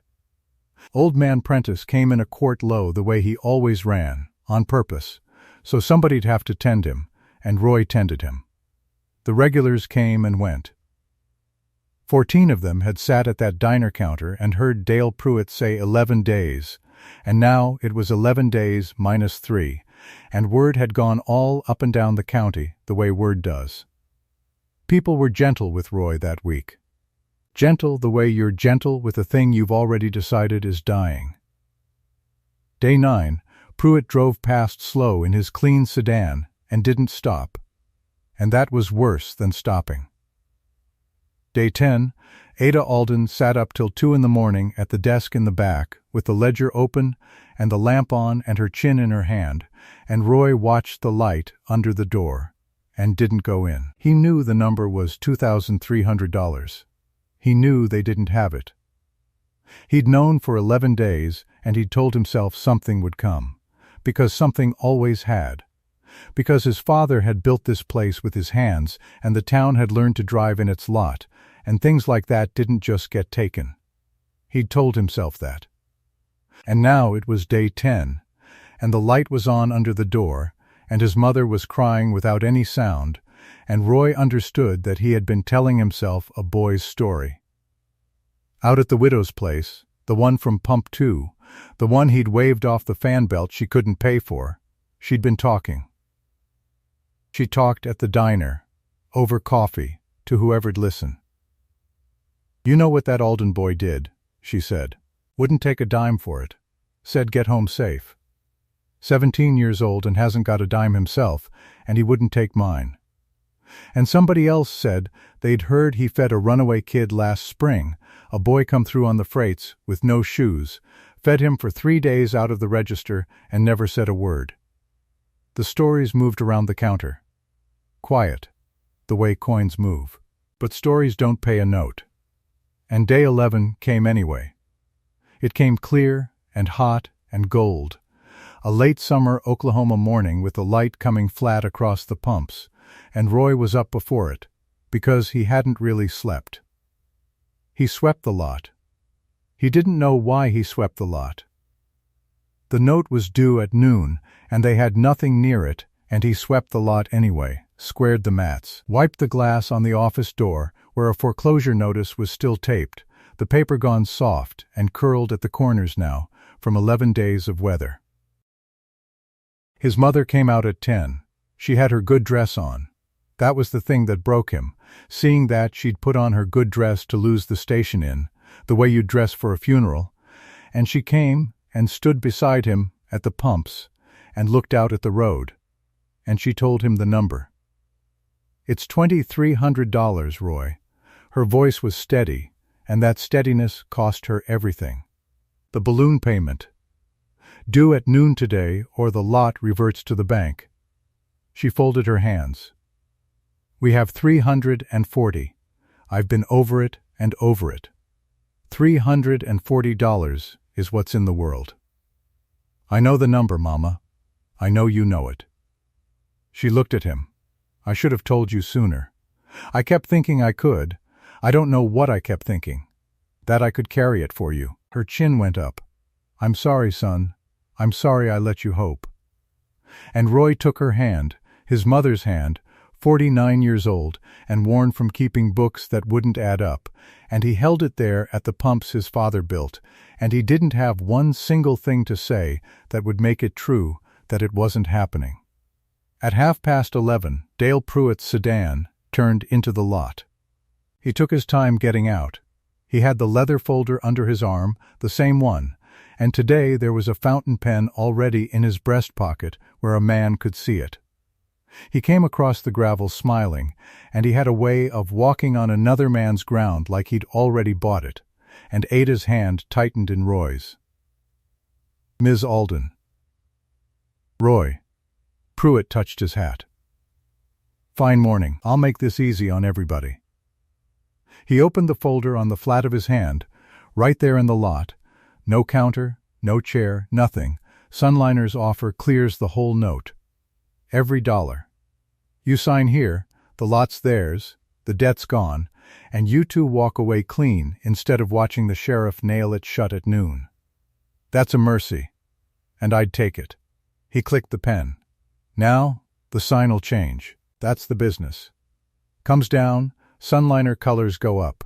Old Man Prentice came in a quart low the way he always ran, on purpose, so somebody'd have to tend him, and Roy tended him. The regulars came and went. 14 of them had sat at that diner counter and heard Dale Pruitt say 11 days, and now it was 11 days minus 3, and word had gone all up and down the county the way word does. People were gentle with Roy that week. Gentle the way you're gentle with a thing you've already decided is dying. Day 9, Pruitt drove past slow in his clean sedan and didn't stop, and that was worse than stopping. Day 10, Ada Alden sat up till 2 in the morning at the desk in the back, with the ledger open and the lamp on and her chin in her hand, and Roy watched the light under the door, and didn't go in. He knew the number was $2,300. He knew they didn't have it. He'd known for 11 days, and he'd told himself something would come, because something always had. Because his father had built this place with his hands, and the town had learned to drive in its lot, and things like that didn't just get taken. He'd told himself that. And now it was day 10, and the light was on under the door, and his mother was crying without any sound, and Roy understood that he had been telling himself a boy's story. Out at the widow's place, the one from Pump 2, the one he'd waved off the fan belt she couldn't pay for, she'd been talking. She talked at the diner, over coffee, to whoever'd listen. "You know what that Alden boy did," she said. "Wouldn't take a dime for it. Said get home safe. 17 years old and hasn't got a dime himself, and he wouldn't take mine. And somebody else said they'd heard he fed a runaway kid last spring, a boy come through on the freights with no shoes, fed him for 3 days out of the register and never said a word." The stories moved around the counter. Quiet, the way coins move. But stories don't pay a note. And day 11 came anyway. It came clear and hot and gold. A late summer Oklahoma morning with the light coming flat across the pumps, and Roy was up before it, because he hadn't really slept. He swept the lot. He didn't know why he swept the lot. The note was due at noon, and they had nothing near it, and he swept the lot anyway, squared the mats, wiped the glass on the office door, where a foreclosure notice was still taped, the paper gone soft and curled at the corners now, from 11 days of weather. His mother came out at 10. She had her good dress on. That was the thing that broke him, seeing that she'd put on her good dress to lose the station in, the way you'd dress for a funeral, and she came and stood beside him at the pumps and looked out at the road, and she told him the number. "It's $2,300, Roy." Her voice was steady, and that steadiness cost her everything. "The balloon payment. Due at noon today, or the lot reverts to the bank. She folded her hands. We have 340. I've been over it and over it. $340 is what's in the world. I know the number, Mama. I know you know it. She looked at him. I should have told you sooner. I kept thinking I could. I don't know what I kept thinking. That I could carry it for you. Her chin went up. I'm sorry, son. I'm sorry I let you hope. And Roy took her hand, his mother's hand, 49 years old and worn from keeping books that wouldn't add up, and he held it there at the pumps his father built, and he didn't have one single thing to say that would make it true that it wasn't happening. At 11:30, Dale Pruitt's sedan turned into the lot. He took his time getting out. He had the leather folder under his arm, the same one, and today there was a fountain pen already in his breast pocket where a man could see it. He came across the gravel smiling, and he had a way of walking on another man's ground like he'd already bought it, and Ada's hand tightened in Roy's. Ms. Alden. Roy. Pruitt touched his hat. Fine morning. I'll make this easy on everybody. He opened the folder on the flat of his hand, right there in the lot. No counter, no chair, nothing. Sunliner's offer clears the whole note. Every dollar. You sign here, the lot's theirs, the debt's gone, and you two walk away clean instead of watching the sheriff nail it shut at noon. That's a mercy, and I'd take it. He clicked the pen. Now, the sign'll change. That's the business. Comes down, Sunliner colors go up.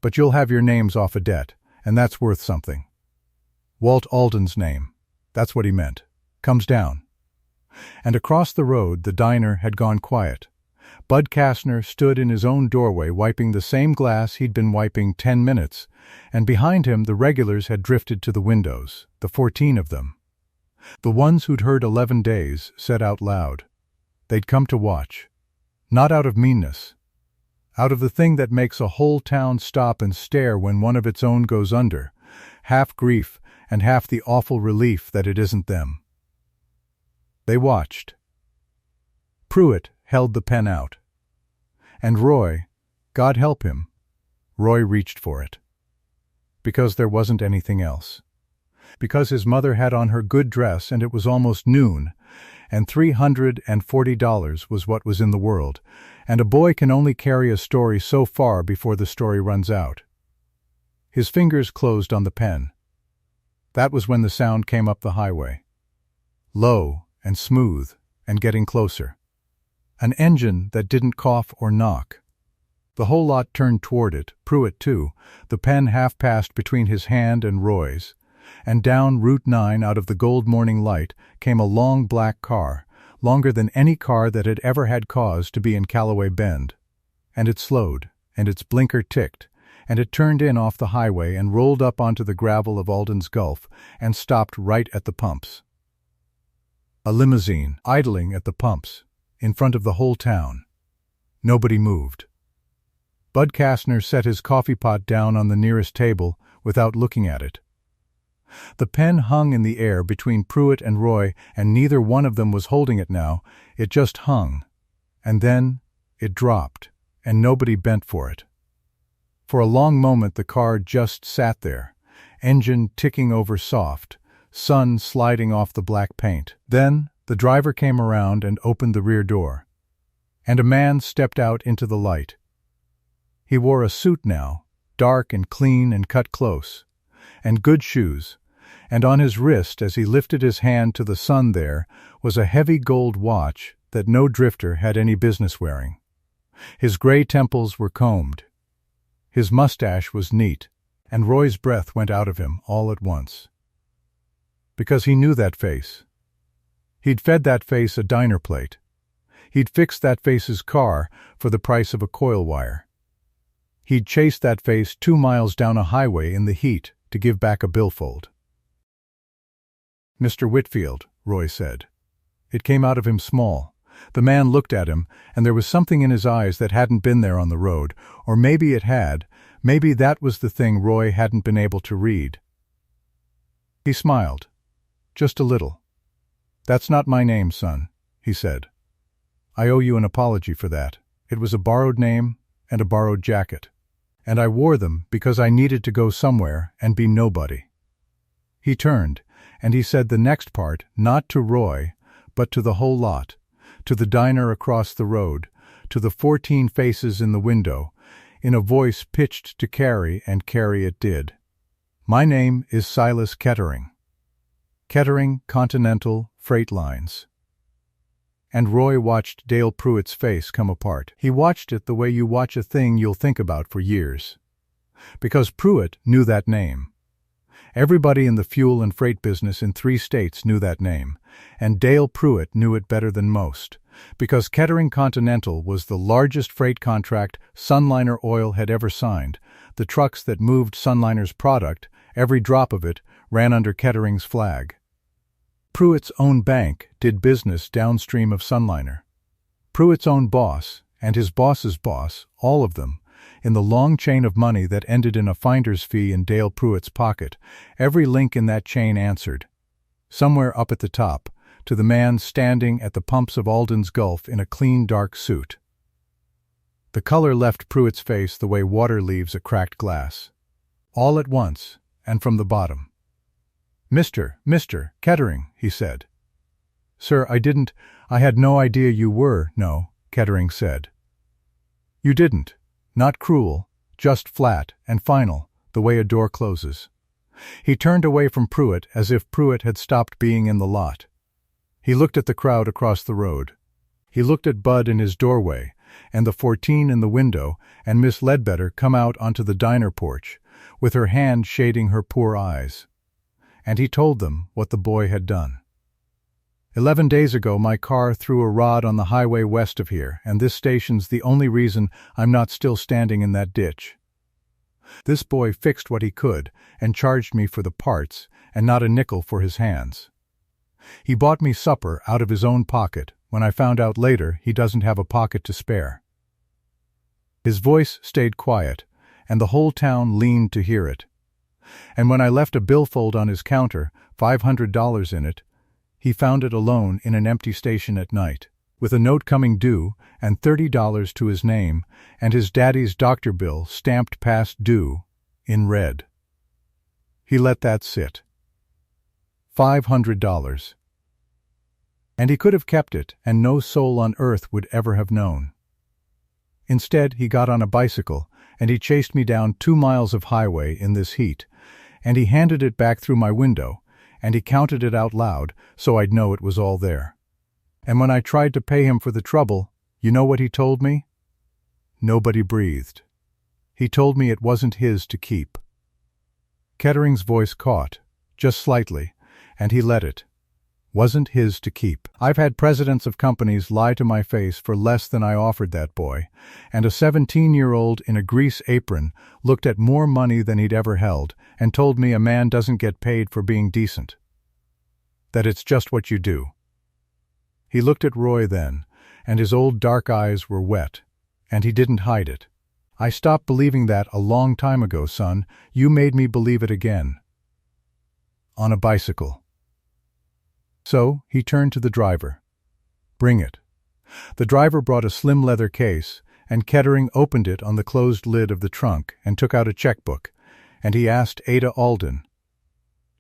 But you'll have your names off a debt, and that's worth something. Walt Alden's name. That's what he meant. Comes down. And across the road the diner had gone quiet. Bud Kastner stood in his own doorway wiping the same glass he'd been wiping 10 minutes, and behind him the regulars had drifted to the windows, the 14 of them. The ones who'd heard 11 days said out loud. They'd come to watch. Not out of meanness. Out of the thing that makes a whole town stop and stare when one of its own goes under, half grief and half the awful relief that it isn't them. They watched. Pruitt held the pen out. And Roy, God help him, Roy reached for it. Because there wasn't anything else. Because his mother had on her good dress and it was almost noon, and $340 was what was in the world, and a boy can only carry a story so far before the story runs out. His fingers closed on the pen. That was when the sound came up the highway. Low and smooth and getting closer. An engine that didn't cough or knock. The whole lot turned toward it, Pruitt too, the pen half passed between his hand and Roy's, and down Route 9 out of the gold morning light came a long black car, longer than any car that had ever had cause to be in Calloway Bend. And it slowed, and its blinker ticked, and it turned in off the highway and rolled up onto the gravel of Alden's Gulf and stopped right at the pumps. A limousine, idling at the pumps, in front of the whole town. Nobody moved. Bud Kastner set his coffee pot down on the nearest table without looking at it. The pen hung in the air between Pruitt and Roy, and neither one of them was holding it now. It just hung. And then it dropped, and nobody bent for it. For a long moment the car just sat there, engine ticking over soft, sun sliding off the black paint. Then the driver came around and opened the rear door. And a man stepped out into the light. He wore a suit now, dark and clean and cut close, and good shoes, and on his wrist as he lifted his hand to the sun there was a heavy gold watch that no drifter had any business wearing. His gray temples were combed. His mustache was neat, and Roy's breath went out of him all at once. Because he knew that face. He'd fed that face a diner plate. He'd fixed that face's car for the price of a coil wire. He'd chased that face 2 miles down a highway in the heat to give back a billfold. Mr. Whitfield, Roy said. It came out of him small. The man looked at him, and there was something in his eyes that hadn't been there on the road, or maybe it had. Maybe that was the thing Roy hadn't been able to read. He smiled. just a little. That's not my name, son, he said. I owe you an apology for that. It was a borrowed name and a borrowed jacket. And I wore them because I needed to go somewhere and be nobody. He turned, and he said the next part, not to Roy, but to the whole lot, to the diner across the road, to the 14 faces in the window, in a voice pitched to carry, and carry it did. My name is Silas Kettering. Kettering Continental Freight Lines. And Roy watched Dale Pruitt's face come apart. He watched it the way you watch a thing you'll think about for years. Because Pruitt knew that name. Everybody in the fuel and freight business in 3 states knew that name, and Dale Pruitt knew it better than most, because Kettering Continental was the largest freight contract Sunliner Oil had ever signed. The trucks that moved Sunliner's product, every drop of it, ran under Kettering's flag. Pruitt's own bank did business downstream of Sunliner. Pruitt's own boss, and his boss's boss, all of them, in the long chain of money that ended in a finder's fee in Dale Pruitt's pocket, every link in that chain answered, somewhere up at the top, to the man standing at the pumps of Alden's Gulf in a clean dark suit. The color left Pruitt's face the way water leaves a cracked glass. All at once, and from the bottom. Mr. Kettering, he said. Sir, I had no idea you were, no, Kettering said. You didn't. Not cruel, just flat and final, the way a door closes. He turned away from Pruitt as if Pruitt had stopped being in the lot. He looked at the crowd across the road. He looked at Bud in his doorway, and the 14 in the window, and Miss Ledbetter come out onto the diner porch, with her hand shading her poor eyes. And he told them what the boy had done. 11 days ago my car threw a rod on the highway west of here, and this station's the only reason I'm not still standing in that ditch. This boy fixed what he could and charged me for the parts and not a nickel for his hands. He bought me supper out of his own pocket when I found out later he doesn't have a pocket to spare. His voice stayed quiet, and the whole town leaned to hear it. And when I left a billfold on his counter, $500 in it, he found it alone in an empty station at night, with a note coming due and $30 to his name, and his daddy's doctor bill stamped past due in red. He let that sit. $500. And he could have kept it, and no soul on earth would ever have known. Instead, he got on a bicycle, and he chased me down 2 miles of highway in this heat, and he handed it back through my window, and he counted it out loud so I'd know it was all there. And when I tried to pay him for the trouble, you know what he told me? Nobody breathed. He told me it wasn't his to keep. Kettering's voice caught, just slightly, and he let it. Wasn't his to keep. I've had presidents of companies lie to my face for less than I offered that boy, and a 17-year-old in a grease apron looked at more money than he'd ever held and told me a man doesn't get paid for being decent. That it's just what you do. He looked at Roy then, and his old dark eyes were wet, and he didn't hide it. I stopped believing that a long time ago, son. You made me believe it again. On a bicycle. So he turned to the driver. Bring it. The driver brought a slim leather case, and Kettering opened it on the closed lid of the trunk and took out a checkbook, and he asked Ada Alden,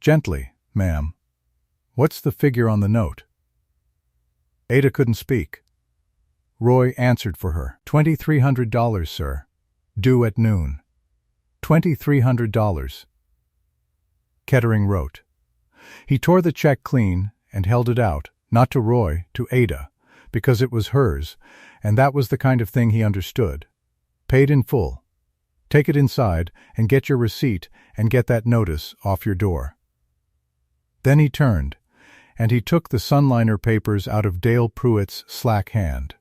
"Gently, ma'am, what's the figure on the note?" Ada couldn't speak. Roy answered for her. $2,300, sir. Due at noon. $2,300. Kettering wrote. He tore the check clean and held it out, not to Roy, to Ada, because it was hers, and that was the kind of thing he understood. Paid in full. Take it inside and get your receipt and get that notice off your door. Then he turned, and he took the Sunliner papers out of Dale Pruitt's slack hand.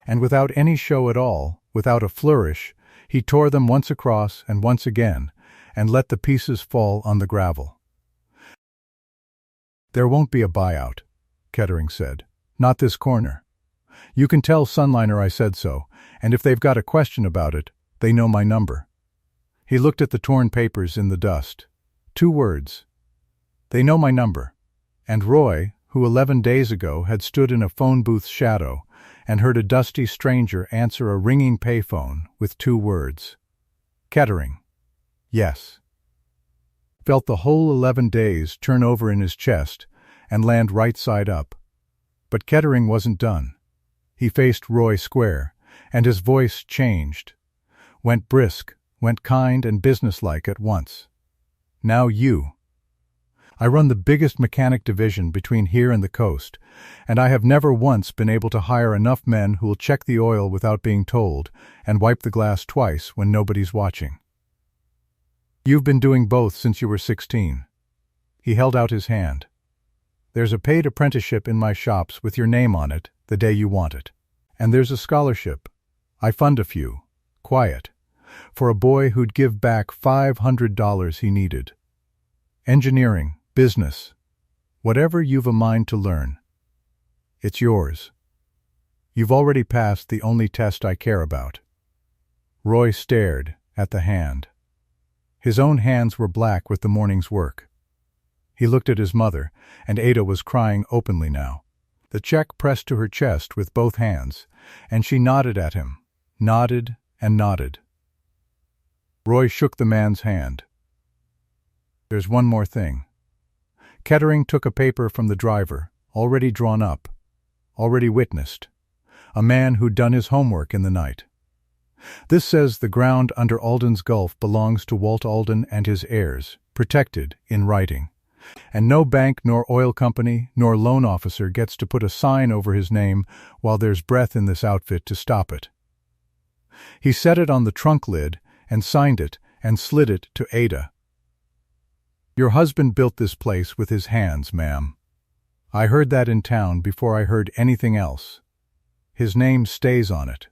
And without any show at all, without a flourish, he tore them once across and once again, and let the pieces fall on the gravel. There won't be a buyout, Kettering said. Not this corner. You can tell Sunliner I said so, and if they've got a question about it, they know my number. He looked at the torn papers in the dust. 2 words. They know my number. And Roy, who 11 days ago had stood in a phone booth's shadow and heard a dusty stranger answer a ringing payphone with 2 words. Kettering. Yes. Felt the whole 11 days turn over in his chest and land right side up. But Kettering wasn't done. He faced Roy square, and his voice changed. Went brisk, went kind and businesslike at once. Now you. I run the biggest mechanic division between here and the coast, and I have never once been able to hire enough men who will check the oil without being told and wipe the glass twice when nobody's watching. You've been doing both since you were 16. He held out his hand. There's a paid apprenticeship in my shops with your name on it the day you want it. And there's a scholarship. I fund a few. Quiet. For a boy who'd give back $500 he needed. Engineering, business, whatever you've a mind to learn. It's yours. You've already passed the only test I care about. Roy stared at the hand. His own hands were black with the morning's work. He looked at his mother, and Ada was crying openly now. The check pressed to her chest with both hands, and she nodded at him, nodded and nodded. Roy shook the man's hand. There's one more thing. Kettering took a paper from the driver, already drawn up, already witnessed. A man who'd done his homework in the night. This says the ground under Alden's Gulf belongs to Walt Alden and his heirs, protected in writing. And no bank nor oil company nor loan officer gets to put a sign over his name while there's breath in this outfit to stop it. He set it on the trunk lid and signed it and slid it to Ada. Your husband built this place with his hands, ma'am. I heard that in town before I heard anything else. His name stays on it.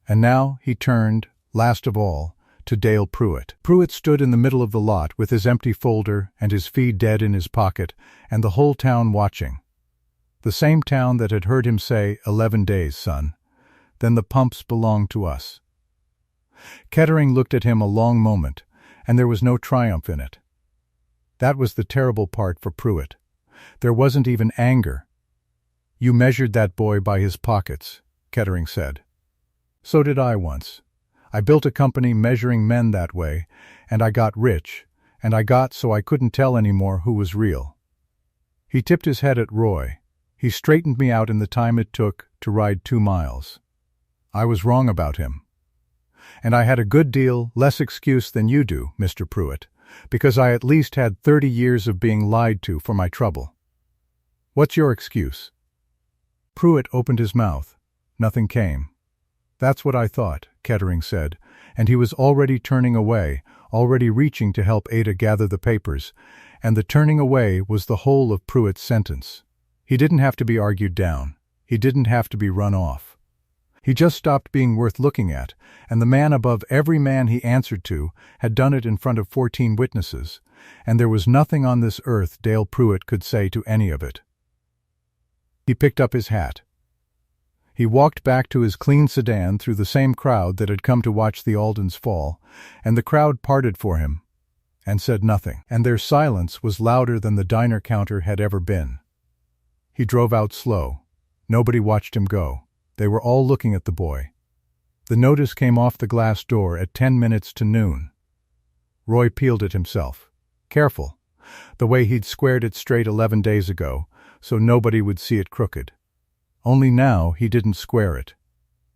And now he turned, last of all, to Dale Pruitt. Pruitt stood in the middle of the lot with his empty folder and his fee dead in his pocket, and the whole town watching. The same town that had heard him say, 11 days, son. Then the pumps belong to us. Kettering looked at him a long moment, and there was no triumph in it. That was the terrible part for Pruitt. There wasn't even anger. You measured that boy by his pockets, Kettering said. So did I once. I built a company measuring men that way, and I got rich, and I got so I couldn't tell anymore who was real. He tipped his head at Roy. He straightened me out in the time it took to ride 2 miles. I was wrong about him. And I had a good deal less excuse than you do, Mr. Pruitt, because I at least had 30 years of being lied to for my trouble. What's your excuse? Pruitt opened his mouth. Nothing came. That's what I thought, Kettering said, and he was already turning away, already reaching to help Ada gather the papers, and the turning away was the whole of Pruitt's sentence. He didn't have to be argued down. He didn't have to be run off. He just stopped being worth looking at, and the man above every man he answered to had done it in front of 14 witnesses, and there was nothing on this earth Dale Pruitt could say to any of it. He picked up his hat. He walked back to his clean sedan through the same crowd that had come to watch the Aldens fall, and the crowd parted for him, and said nothing, and their silence was louder than the diner counter had ever been. He drove out slow. Nobody watched him go. They were all looking at the boy. The notice came off the glass door at 10 minutes to noon. Roy peeled it himself. Careful, the way he'd squared it straight 11 days ago, so nobody would see it crooked. Only now he didn't square it.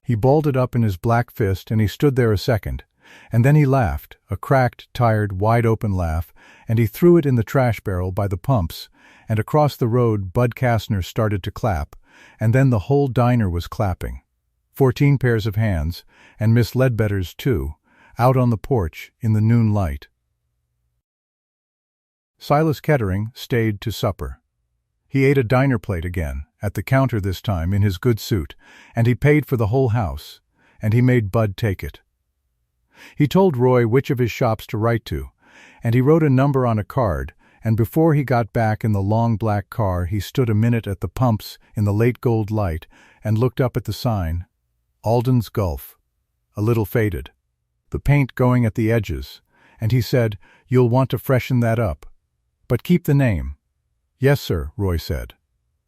He balled it up in his black fist and he stood there a second, and then he laughed, a cracked, tired, wide-open laugh, and he threw it in the trash barrel by the pumps, and across the road Bud Kastner started to clap, and then the whole diner was clapping. 14 pairs of hands, and Miss Ledbetter's too, out on the porch in the noon light. Silas Kettering stayed to supper. He ate a diner plate again, at the counter this time in his good suit, and he paid for the whole house, and he made Bud take it. He told Roy which of his shops to write to, and he wrote a number on a card, and before he got back in the long black car he stood a minute at the pumps in the late gold light and looked up at the sign, Alden's Gulf, a little faded, the paint going at the edges, and he said, "You'll want to freshen that up. But keep the name. "Yes, sir," Roy said.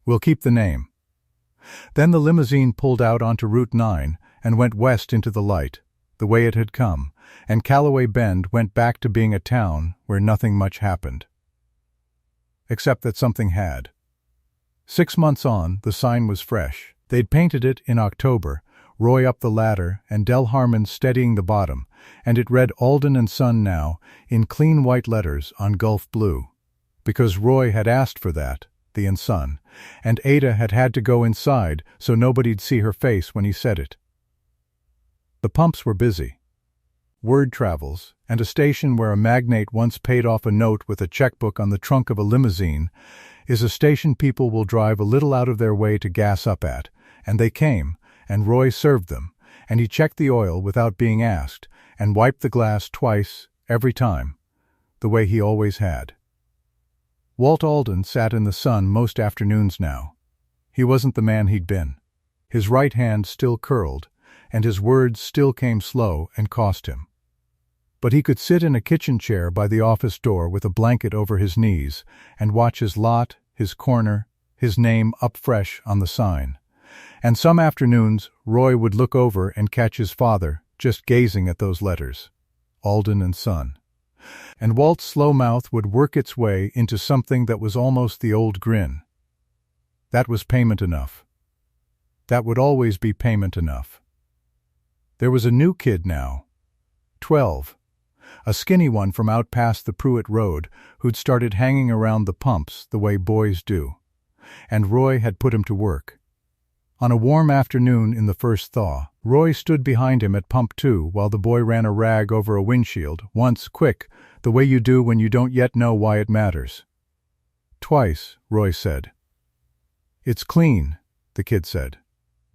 "We'll keep the name." Then the limousine pulled out onto Route 9 and went west into the light, the way it had come, and Calloway Bend went back to being a town where nothing much happened. Except that something had. 6 months on, the sign was fresh. They'd painted it in October, Roy up the ladder and Del Harmon steadying the bottom, and it read Alden and Son now, in clean white letters on Gulf blue. Because Roy had asked for that, the and Son, and Ada had had to go inside so nobody'd see her face when he said it. The pumps were busy. Word travels, and a station where a magnate once paid off a note with a checkbook on the trunk of a limousine is a station people will drive a little out of their way to gas up at, and they came, and Roy served them, and he checked the oil without being asked, and wiped the glass twice, every time, the way he always had. Walt Alden sat in the sun most afternoons now. He wasn't the man he'd been. His right hand still curled, and his words still came slow and cost him. But he could sit in a kitchen chair by the office door with a blanket over his knees and watch his lot, his corner, his name up fresh on the sign. And some afternoons Roy would look over and catch his father just gazing at those letters, Alden and Son. And Walt's slow mouth would work its way into something that was almost the old grin. That was payment enough. That would always be payment enough. There was a new kid now, 12, a skinny one from out past the Pruitt Road who'd started hanging around the pumps the way boys do. And Roy had put him to work. On a warm afternoon in the first thaw, Roy stood behind him at Pump 2 while the boy ran a rag over a windshield, once, quick, the way you do when you don't yet know why it matters. "Twice," Roy said. "It's clean," the kid said.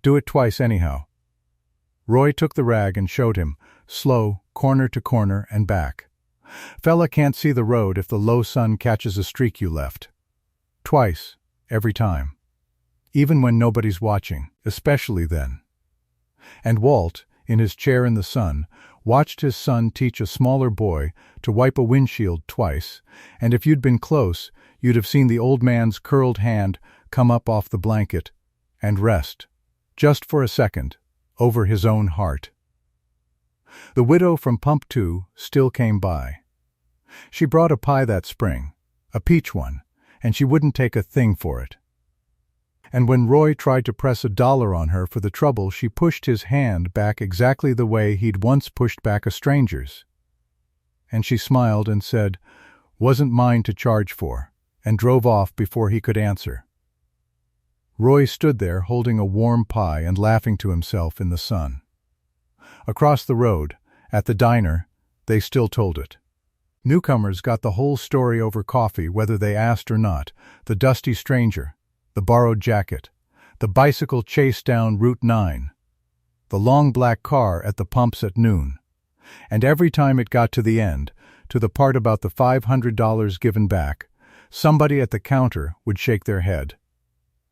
"Do it twice anyhow." Roy took the rag and showed him, slow, corner to corner and back. "Fella can't see the road if the low sun catches a streak you left. Twice, every time. Even when nobody's watching, especially then." And Walt, in his chair in the sun, watched his son teach a smaller boy to wipe a windshield twice, and if you'd been close, you'd have seen the old man's curled hand come up off the blanket and rest, just for a second, over his own heart. The widow from Pump 2 still came by. She brought a pie that spring, a peach one, and she wouldn't take a thing for it. And when Roy tried to press $1 on her for the trouble, she pushed his hand back exactly the way he'd once pushed back a stranger's. And she smiled and said, "Wasn't mine to charge for," and drove off before he could answer. Roy stood there holding a warm pie and laughing to himself in the sun. Across the road, at the diner, they still told it. Newcomers got the whole story over coffee whether they asked or not, the dusty stranger, the borrowed jacket, the bicycle chase down Route 9, the long black car at the pumps at noon. And every time it got to the end, to the part about the $500 given back, somebody at the counter would shake their head.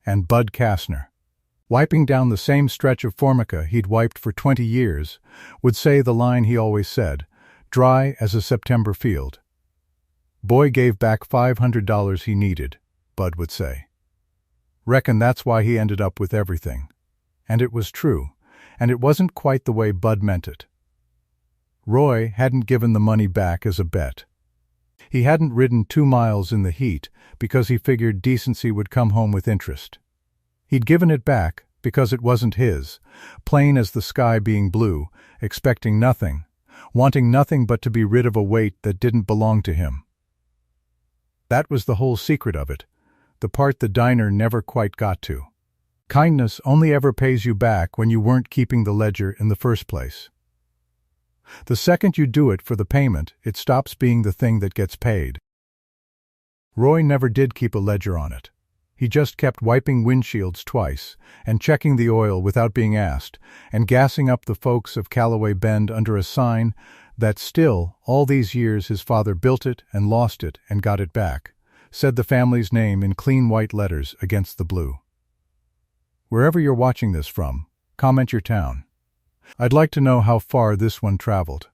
And Bud Kastner, wiping down the same stretch of formica he'd wiped for 20 years, would say the line he always said, dry as a September field. "Boy gave back $500 he needed," Bud would say. "Reckon that's why he ended up with everything." And it was true, and it wasn't quite the way Bud meant it. Roy hadn't given the money back as a bet. He hadn't ridden 2 miles in the heat because he figured decency would come home with interest. He'd given it back because it wasn't his, plain as the sky being blue, expecting nothing, wanting nothing but to be rid of a weight that didn't belong to him. That was the whole secret of it, the part the diner never quite got to. Kindness only ever pays you back when you weren't keeping the ledger in the first place. The second you do it for the payment, it stops being the thing that gets paid. Roy never did keep a ledger on it. He just kept wiping windshields twice, and checking the oil without being asked, and gassing up the folks of Calloway Bend under a sign that still, all these years his father built it and lost it and got it back, said the family's name in clean white letters against the blue. Wherever you're watching this from, comment your town. I'd like to know how far this one traveled.